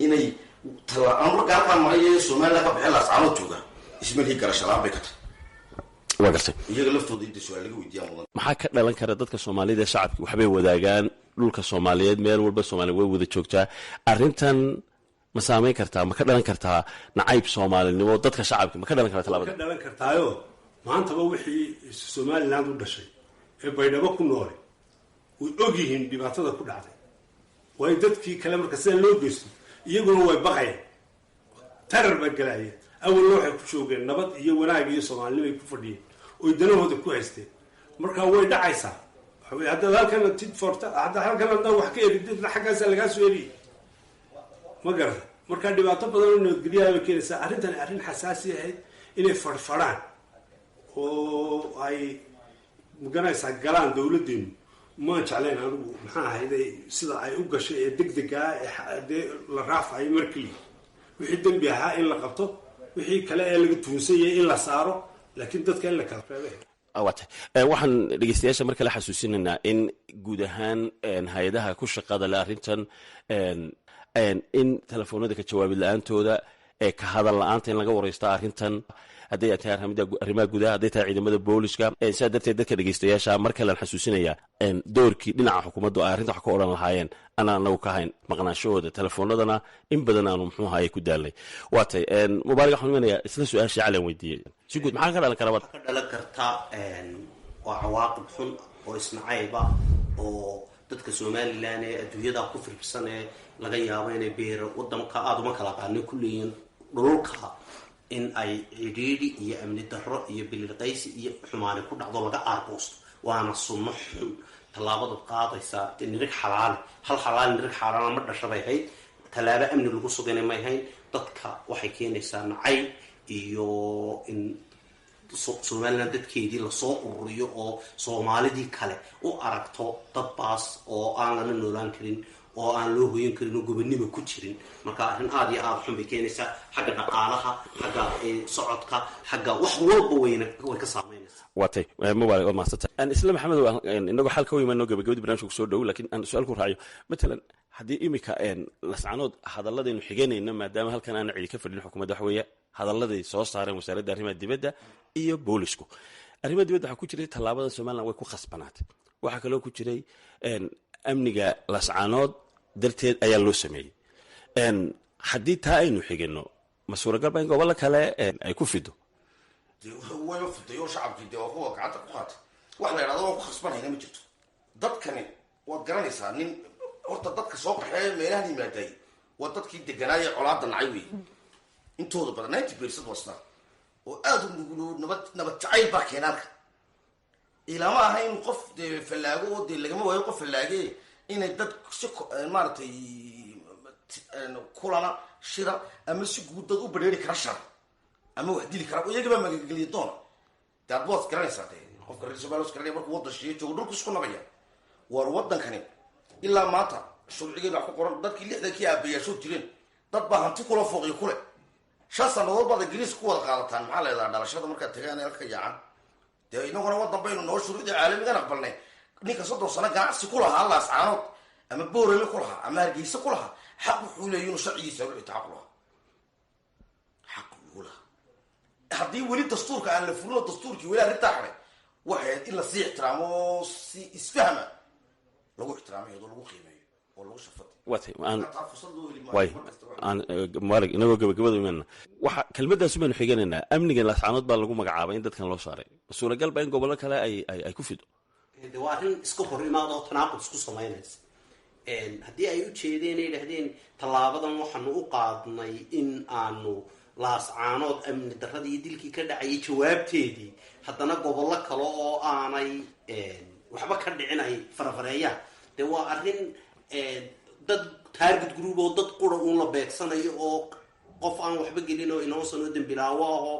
inay aan marka halkaan maraye Somaliland ka bixin laascaanood jooga ismalhii garashalaan bay ka tahay waa gartay iyaga laftooda inta su'aal laga weydiiyaan mudan maxaa ka dhalan kara dadka Soomaalida shacabku waxbay wadaagaan dhulka Soomaaliyeed meel walba Soomaaliya way wada joogtaa arrintan ma saameyn kartaa ma ka dhalan kartaa nacayb Soomaalinimo dadka shacabka ma ka dhalan kartaa labada ka dhalan kartaayo maantaba wixii Somaliland u dhashay ee baydhabo ku nool way ogyihiin dhibaatada ku dhacday way dadkii kale marka sida loo geysto iyaguna way baqayeen tarar ba galayeen awal waxay ku joogeen nabad iyo wanaag iyo Soomaalinimo ay ku fadhiyeen oo danahooda ku haysteen marka way dhacaysaa waxa wey haddaad halkana tid forta hadda halkan haddaan wax ka erididna xaggaasa lagaa soo eriyay ma garata markaa dhibaato badan oo nabadgelyaha bay keenaysaa arrintani arrin xasaasi ahayd inay fadhfadhaan oo ay maganaysaa galaan dawladdeenu maan jeclayn anigu maxaa ahayday sida ay u gashay ee degdegaa ee dee la raafayo markii wixii dembi ahaa in la qabto wixii kale ee laga tuunsan yahay in la saaro laakiin dadka in la kala reebay waxaan dhegeystayaasha mar kale xasuusinaynaa in guud ahaan hay-adaha ku shaqada le arrintan in telefoonada ka jawaabid la-aantooda ee ka hadal la-aanta in laga wareysta arrintan hadday tahay arrimaha gudaha hadday tahay ciidamada booliska sidaa darteed dadka dhegeystayaasha mar kalean xasuusinaya doorkii dhinaca xukuumaddu ay arrinta wax ka odhan lahaayeen anaan anagu ka hayn maqnaanshahooda telefoonadana in badan aanu muxuu ahaye ku daalnay waatay mubaarig waxaan imanayaa isla su-aashii calian weydiiyey si guud maxaa ka dhalan karaba ka dhalan karta waa cawaaqib xun oo isnacayba oo dadka somalilan ee adduunyada ku firfirsan ee laga yaabo inay beer wadanka aada uma kala qaanay kulliyiin dhululka in ay cidhiidhi iyo amni darro iyo bililqaysi iyo xumaani ku dhacdo laga aargoosto waana sunno xun tallaabada qaadaysaa nirig xalaale hal xalaal nirig xaalaala ma dhashabay hayd tallaabo amni lagu sugana may hayn dadka waxay keenaysaa nacayb iyo in somalilan dadkeedii lasoo ururiyo oo soomaalidii kale u aragto dad baas oo aan lana noolaan karin oo aan loo hoyan karin oo gobonimo ku jirin marka arrin aada iyo aada xun bay keenaysaa xagga dhaqaalaha xagga socodka xagga wax walba way ka saameynaysaa waatay mubaarig waad mahadsantay isla maxamed inagoo xal ka weymaano gabagabadii barnamijka kusoo dhow lakiin aan su-aal ku raaciyo matalan haddii imika lascanood hadaladaynu xiganayno maadaama halkan aana cidi ka fadhin xukuumadda waxa weeye hadalladay soo saareen wasaaradda arrimaha dibadda iyo boolisku arrimaha dibadda waxaa ku jiray tallaabada somalilan way ku khasbanaatay waxaa kaloo ku jiray amniga lascanood darteed ayaa loo sameeyey haddii taa aynu xigino ma suuragalba in gobollo kale ay ku fido wayba fiday oo shacabkii dee waa kuwa gacanta ku qaatay wax la yidhahdo waan ku khasbanayna ma jirto dadkani waad garanaysaa nin horta dadka soo qaxeeya meelahan yimaadaay waa dadkii deganaaye colaada nacay wey intooda badan 90% wasna oo aada u nugulo nabad jacayl baa keenaalka ilama aha in qof dee fallaago oo dee lagama waayo qof fallaage inay dad si maaragtay kulana shira ama si guud dad u badheeri kara shar ama wax dili kara iyaga baa magageliya doona dee aad waad garanaysaa dee qofka reer somaliya garanaya markuu waddan shiiyo joogo dhulku isku nabaya war waddankani ilaa maanta sharcigeed wax ku qoran dadkii lixdankii aabayaashood jireen dad baa hanti kula fooqiyo kule 5 sannadood baad ingiriis ku wada qaadataan maxaa leedaha dhalashada markaad tagaan halka yaacan dee inaguna waddan baynu noo shuruucdii caalamigan aqbalnay ninka 30 sano ganacsi ku lahaa laascaanood ama boorame ku lahaa ama hargeysa ku lahaa xaq wuxuu leeyahay inuu sharcigiisa u itaaq lahaa xaq uu lahaa haddii weli dastuurka aan la fulino dastuurkii weli arrintaa xidhay waxay in la sii ixtiraamo si isfahma lagu ixtiraamo iyadoo lagu qiimeeyo oo lagu shafado mubaarig inagoo gabagabada imaanna waxa kelmadaasu baanu xiganaynaa amniga laascaanood baa lagu magacaabay in dadkan loo saaray suuragal ba in gobollo kale ay ku fido de waa arrin iska hor imaada oo tanaaqud isku samaynaysa haddii ay u jeedeen ay dhahdeen tallaabadan waxaanu u qaadnay in aanu laascaanood amni darradii iyo dilkii ka dhacayay jawaabteedii haddana gobollo kale oo aanay waxba ka dhicin ay farafareeyaan dee waa arrin dad target group oo dad qura uun la beegsanayo oo qof aan waxba gelin oo inoosan oo dembilaawo ahoo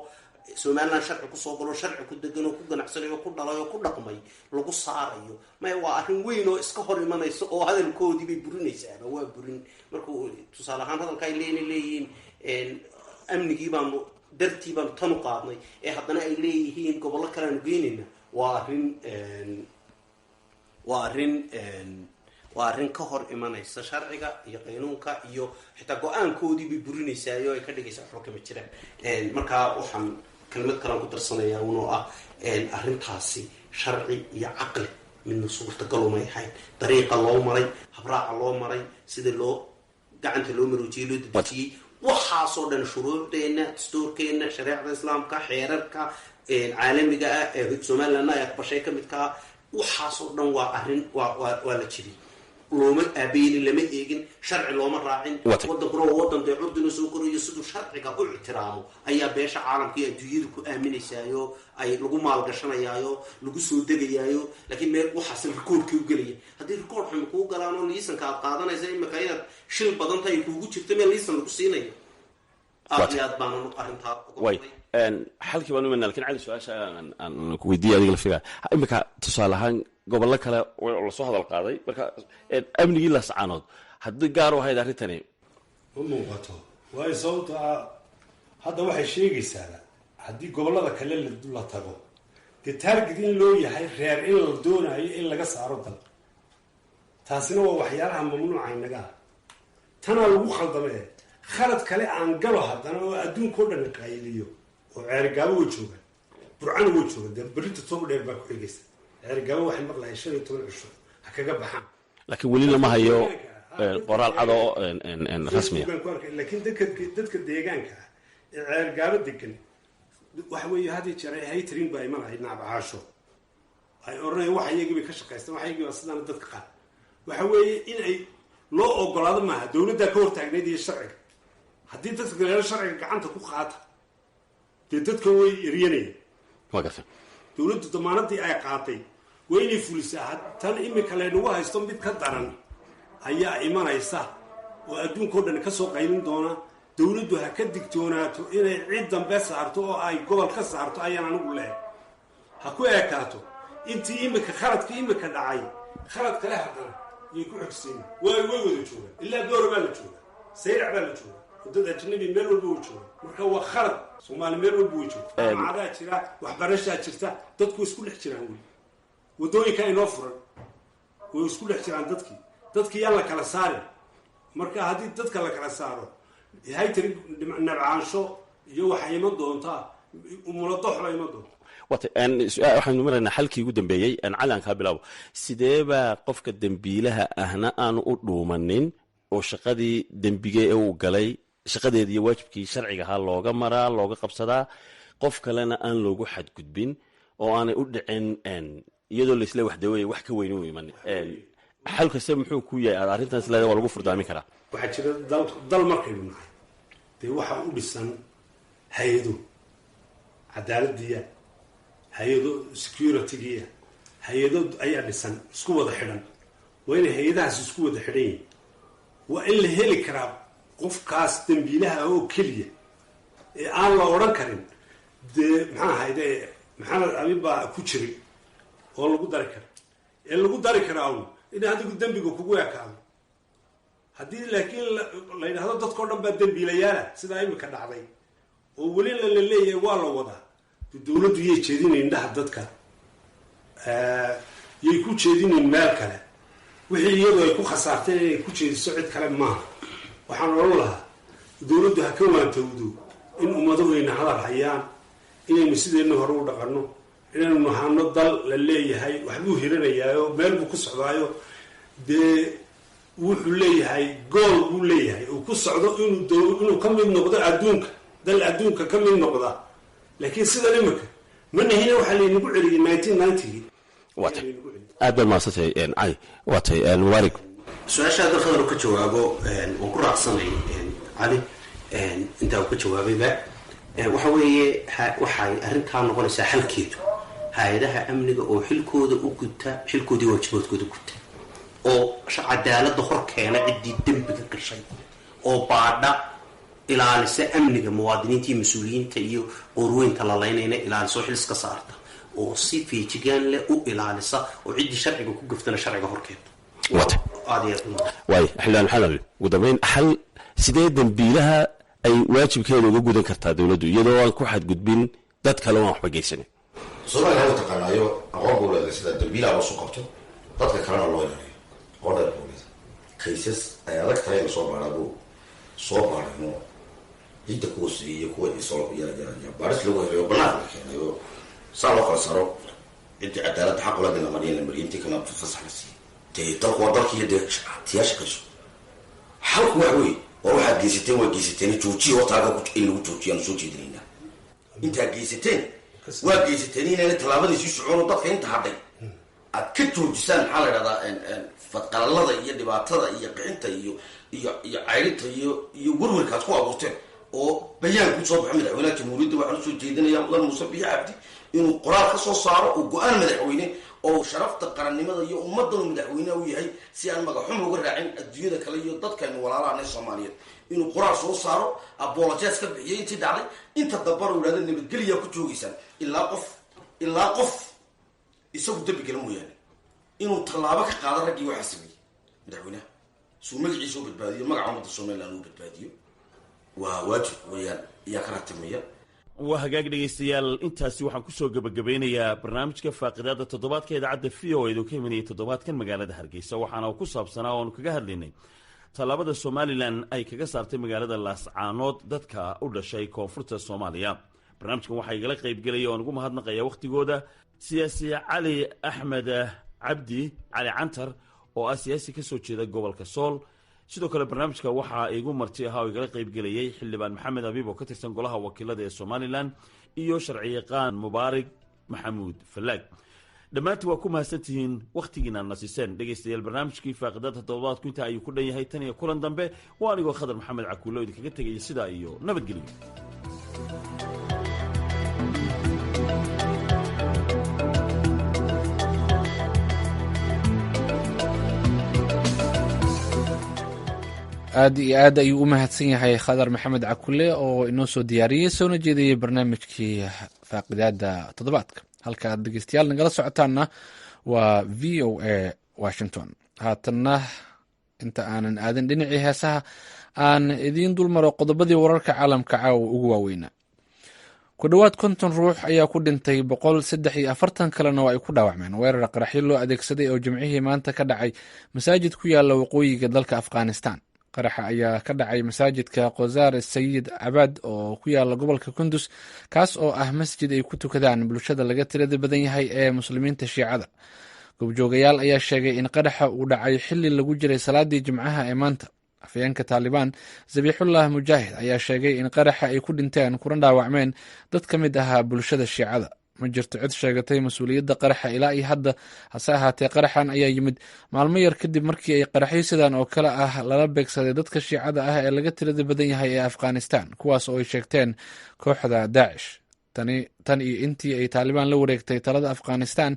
somalilan sharci kusoo galo sharci ku degan oo ku ganacsanayo oo ku dhalay oo ku dhaqmay lagu saarayo maya waa arrin weyn oo iska hor imanaysa oo hadalkoodii bay burinaysaaba waa burin markuu tusaale ahaan hadalka ay leeyihiin amnigii baanu dartii baanu tan u qaadnay ee haddana ay leeyihiin gobollo kale aanu geynayna waa arrin ka hor imanaysa sharciga iyo qaynuunka iyo xitaa go-aankoodii bay burinaysaayoo ay ka dhigaysa waxba kama jiraan markaa waxaan kelmad kalaan ku darsanayaa unoo ah arrintaasi sharci iyo caqli midna suurtagalumay ahayn dariiqa loo maray habraaca loo maray sida loo gacanta loo maroojiyey loo dadejiyey waxaasoo dhan shuruucdeenna dastuurkeenna shareecada islaamka xeerarka caalamiga ah ee somalilandna ay aqbashay ka midkaa waxaasoo dhan waa arrin waa la jibiyey looma aabaynin lama eegin sharci looma raacin wadankuna waa wadan dee curdina soo korayo siduu sharciga u ictiraamo ayaa beesha caalamka iyo adduunyada ku aaminaysaayo ay lagu maalgashanayaayo lagu soo degayaayo laakiin meel waxaas rikoorkii u gelaya haddii rikoor xun kuu galaanoo liisanka aad qaadanaysa imika inaad shil badanta ay kuugu jirto meel liisan lagu siinayo aad iyo aad baanan arrintaa xalkii baan umanaa lakin cali su-aasha aan ku weydiiya adiga laftigaa imika tusaale ahaan gobollo kale lasoo hadal qaaday marka amnigii laascaanood haddii gaar u ahayd arrintani ma muuqato waayo sababto hadda waxay sheegaysaa haddii gobollada kale la tago dee taarget in loo yahay reer in la doonayo in laga saaro dal taasina waa waxyaalaha mamnuuca inaga ah tanaa lagu khaldamee khalad kale aan galo haddana oo adduunka o dhan qaayiliyo oo ceerigaabo way joogaan burcana way joogaan dee berrinta toba dheer baa ku xigaysa ceerigaabo waxay maqlahay 15 cisho ha kaga baxaan laakiin weli lama hayo qoraal cad oo rasmiya laakiin dadka deegaanka ah ee ceerigaabo degan waxa weeye hadii jiray haytrin baa imanay nacbaasho ay oranayaan waxa iyagiiba ka shaqaystaan waxa iyagiiba sidaan dadka qaar waxa weeye in ay loo ogolaado maaha dawladda ka hortaagneyd iyo sharciga haddii dadka galeelo sharciga gacanta ku qaata dee dadka way eryanayaan waa gartay dawladdu damaanadii ay qaatay waa inay fulisaa tan imika laynagu haysto mid ka daran ayaa imanaysa oo adduunkao dhan ka soo qaylin doona dawladdu ha ka digtoonaato inay cid dambe saarto oo ay gobol ka saarto ayaan anigu lehay ha ku eekaato intii imika khaladka imika dhacay khalad kale haddana yay ku xogsiin way wada joogaan ilaa doora baa la joogaa sayrac baa la joogaa dad ajnabi meel walba way joogaan marka waa khalad soomaali meel walba way joogta macadaa jira waxbarashaa jirta dadku isku dhex jiraan wey wadooyinka inoo furan way isku dhex jiraan dadkii yaan la kala saarin marka haddii dadka la kala saaro haytari nabcaansho iyo waxay iman doontaa umuladaxla iman doonta waxaynu maraynaa xalkii ugu dambeeyey cali aan kaa bilaabo sidee baa qofka dembiilaha ahna aanu u dhuumanin oo shaqadii dembiga ee uu galay shaqadeeda iyo waajibkii sharciga ahaa looga maraa looga qabsadaa qof kalena aan loogu xadgudbin oo aanay u dhicin iyadoo laisle waxdawey wax ka weyn u iman xal kaste muxuu ku yahay aad arrintaas leedahay waa lagu furdaamin karaa waxaa jira dal markaynu nahay dee waxaa u dhisan hay-ado cadaaladiya hay-ado securitygiya hay-ado ayaa dhisan isku wada xidhan waa inay hay-adahaas isku wada xidhan yihin waa in la heli karaa qofkaas dembiilaha oo keliya ee aan la odhan karin dee maxaa ahayde maxamed abin baa ku jiray oo lagu dari kara ee lagu dari karaa un in adigu dembiga kugu ekaado haddii laakiin la yidhahdo dadkao dhan baa dembiilayaala sidaa imika dhacday oo welina la leeyahay waa la wadaa dawladdu yay jeedinayn indhaha dadka yay ku jeedinayn meel kale wixii iyadu ay ku khasaartay inay ku jeediso cid kale maaha waxaan odhan lahaa dawladdu ha ka waantowdo in ummadahayna hadal hayaan inaynu sideenna hore u dhaqanno inaynu nahano dal la leeyahay waxbuu hiranayaayo meel buu ku socdaayo dee wuxuu leeyahay gool buu leeyahay uu ku socdo inuu ka mid noqdo adduunka dal adduunka ka mid noqda laakiin sidan imika ma nahina waxaa laynagu celiyay 1990 waatay aad baad mahadsantay cali waatay mubaarig su-aasha hadda khadar ka jawaabo waan ku raacsanay cali intaa uu ka jawaabayba waxa weeye waxay arrintaa noqonaysaa xalkeedu hay-adaha amniga oo xilkooda u guta xilkoodii waajibaadkooda guta oo cadaaladda hor keena ciddii dembiga gashay oo baadha ilaalisa amniga muwaadiniinta iyo mas-uuliyiinta iyo qorweynta lalaynayna ilaaliso xil iska saarta oo si feejigaan leh u ilaalisa oo ciddii sharciga ku gaftana sharciga horkeento waay xildhibaan maxamed ali ugu dambeyn xal sidee dembiilaha ay waajibkeeda uga gudan kartaa dawladdu iyadoo aan ku xadgudbin dad kale aan waxba geysanin soomaaliya lagu taqaanaayo aqoon buu leedahay sida dembiilaha loo soo qabto dadka kalena loo ilaaliyo aqoon dheer buu leedahay kaysas ay adag tahay la soo baaraa buu soo baarayno cidda kuwa siiyo kuwa baaris lagu helayo banaanka la keenayo saa loo kala saro ciddii cadaaladda xaq ula dina mariyeen la mariyay intii kalena fasax la siiyey dee dalku waa dalkiiyo dee tiyaa shaqayso xalku wax wey war waxaad geysateen waa geysateen joojiya hortaaga in lagu joojiyaan soo jeedinaynaa intaad geysateen waa geysateen inayna tallaabadii sii socono dadka inta hadhay aad ka joojisaan maxaa la idhahdaa fadqalalada iyo dhibaatada iyo qixinta iyo cayrinta iyo werwerka aad ku abuurteen oo bayaan ku soo baxo madaxweynaha jamhuuriyadda waxaan usoo jeedinayaa mudan muuse biyo cabdi inuu qoraal ka soo saaro oo go-aan madaxweyne oo sharafta qarannimada iyo ummaddan madaxweyneha u yahay si aan magaxum uga raacin adduunyada kale iyo dadkaynu walaalahanay soomaaliyeed inuu qoraal soo saaro apologies ka bixiyay intii dhacday inta dambana u ihahda nabadgeliyaa ku joogaysaan ilaa qof isagu dambi gala mooyaane inuu tallaabo ka qaado raggii waxaa sameeyey madaxweynaha suu magaciisa u badbaadiyo magaca ummadda somaliland uu badbaadiyo waa waajib weyaan ayaa ka ratimeeya. waa hagaag dhegaystayaal intaasi waxaan kusoo gebagabeynayaa barnaamijka faaqidaada toddobaadka idaacadda v o edu ka imanayay toddobaadkan magaalada hargeysa waxaana ku saabsanaa oonu kaga hadlaynay tallaabada somalilan ay kaga saartay magaalada laascaanood dadka u dhashay koonfurta soomaaliya. barnaamijkan waxaa igala qaybgelaya oon ugu mahadnaqaya wakhtigooda siyaasi cali axmed cabdi cali cantar oo ah siyaasi ka soo jeeda gobolka sool. sidoo kale barnaamijka waxaa igu marti ahaa oo igala qaybgelayay xildhibaan maxamed abiib oo ka tirsan golaha wakiilada ee somalilan iyo sharciyaqaan mubaarig maxamuud fallaag. dhammaantii waa ku mahadsantihiin wakhtigiina nasiseen dhegaystayaal. barnaamijkii faaqidaada toddobaadku intaa ayuu ku dhan yahay tan iyo kulan dambe waa anigoo khadar maxamed cakuulo idinkaga tegaya sidaa iyo nabadgelyo. aad iyo aad ayuu u mahadsan yahay khadar maxamed cakule oo inoo soo diyaariyey soona jeedayay barnaamijkii faaqidaada toddobaadka. halka aad dhegeystayaal nagala socotaanna waa v o a washington. haatanna inta aanan aadin dhinacii heesaha aan idiin dulmaro qodobadii wararka caalamka caawa ugu waaweynaa. ku dhowaad 50 ruux ayaa ku dhintay 143 kalena oo ay ku dhaawacmeen weerar qaraxyo loo adeegsaday oo jimcihii maanta ka dhacay masaajid ku yaala waqooyiga dalka afghanistan. qaraxa ayaa ka dhacay masaajidka qozaar sayid cabaad oo ku yaala gobolka kundus kaas oo ah masjid ay ku tukadaan bulshada laga tirada badan yahay ee muslimiinta shiicada. goobjoogayaal ayaa sheegay in qaraxa uu dhacay xili lagu jiray salaadii jimcaha ee maanta. afayeenka taalibaan zabiixullah mujaahid ayaa sheegay in qaraxa ay ku dhinteen kuna dhaawacmeen dad ka mid ahaa bulshada shiicada. ma jirto cid sheegatay mas-uuliyadda qaraxa ilaa iyo hadda, hase ahaatee qaraxan ayaa yimid maalmo yar kadib markii ay qaraxyo sidan oo kale ah lala beegsaday dadka shiicada ah ee laga tirada badan yahay ee afghanistan, kuwaas oo ay sheegteen kooxda daacish. tan iyo intii ay taalibaan la wareegtay talada afghanistan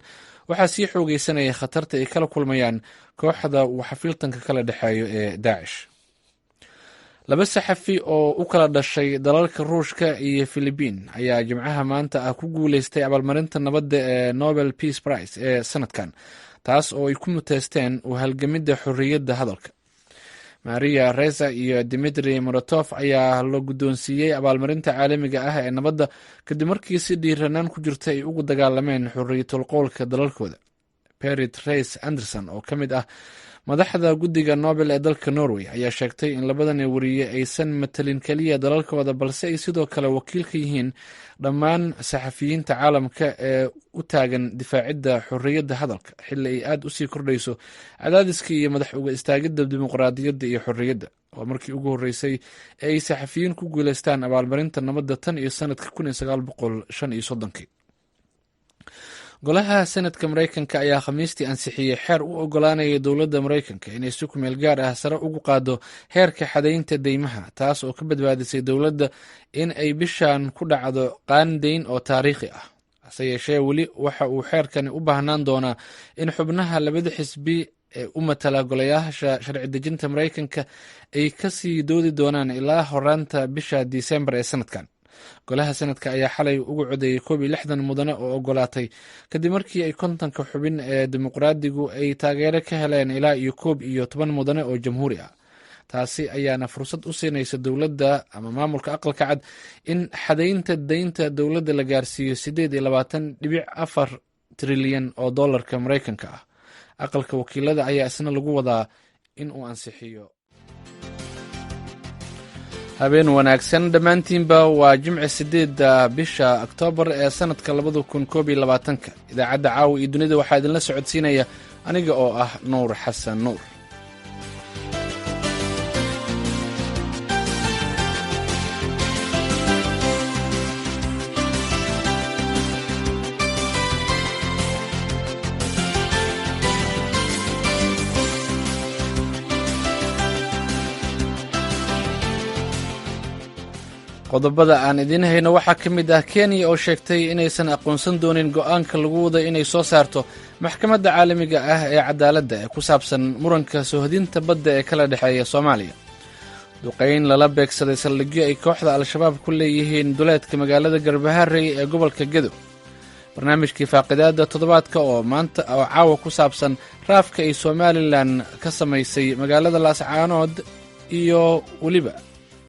waxaa sii xoogeysanayay khatarta ay kala kulmayaan kooxda uu xafiiltanka kala dhexeeyo ee daacish. laba saxafi oo u kala dhashay dalalka ruushka iyo filibiin ayaa jimcaha maanta ah ku guuleystay abaalmarinta nabadda ee nobel peace prize ee sanadkan, taas oo ay ku muteysteen u halgamidda xorriyadda hadalka. maria reza iyo dimitri morotov ayaa la guddoonsiiyey abaalmarinta caalamiga ah ee nabadda kadib markii si dhiiranaan ku jirta ay ugu dagaalameen xorriyatul qowlka dalalkooda. berit reis anderson oo ka mid ah madaxda guddiga nobel ee dalka norway ayaa sheegtay in labadani wariye aysan matalin keliya dalalkooda balse ay sidoo kale wakiil ka yihiin dhammaan saxafiyiinta caalamka ee u taagan difaacidda xorriyadda hadalka xilli ay aad usii kordhayso cadaadiska iyo madax uga istaagidda dimuqraadiyadda iyo xorriyadda. waa markii ugu horreysay ee ay saxafiyiin ku guuleystaan abaalmarinta nabadda tan iyo sanadka 1935. golaha senadka mareykanka ayaa khamiistii ansixiyey xeer u ogolaanaya dowladda mareykanka inay si kumeel gaar ah sare ugu qaado heerka xadaynta deymaha, taas oo ka badbaadisay dowladda in ay bishan ku dhacdo qaandayn oo taariikhi ah. hase yeeshee weli waxa uu xeerkani u baahnaan doonaa in xubnaha labada xisbi ee u matala golayaasha sharci dejinta mareykanka ay kasii doodi doonaan ilaa horaanta bisha disembar ee sanadkan. golaha sanadka ayaa xalay ugu codeeyey 61 mudane oo ogolaatay kadib markii ay 50 xubin ee dimuqraadigu ay taageero ka heleen ilaa iyo 11 mudane oo jamhuuri ah. taasi ayaana fursad u siinaysa dowladda ama maamulka aqalka cad in xadaynta deynta dowladda la gaarsiiyo 28.4 trilyan oo dollarka mareykanka ah. aqalka wakiilada ayaa isna lagu wadaa in uu ansixiyo. habeen wanaagsan dhammaantiinba, waa jimci 8 bisha oktoobar ee sanadka 2021. idaacadda caawa iyo dunida waxaa idinla socodsiinaya aniga oo ah nuur xasan nuur. qodobada aan idiin hayno waxaa ka mid ah kenya oo sheegtay inaysan aqoonsan doonin go'aanka lagu wada inay soo saarto maxkamadda caalamiga ah ee cadaaladda ee ku saabsan muranka soohodinta badda ee kala dhexeeya soomaaliya. duqayn lala beegsaday saldhigyo ay kooxda al-shabaab ku leeyihiin duleedka magaalada garbaharey ee gobolka gedo. barnaamijkii faaqidaada toddobaadka oo caawa ku saabsan raafka ay somalilan ka samaysay magaalada laascaanood iyo weliba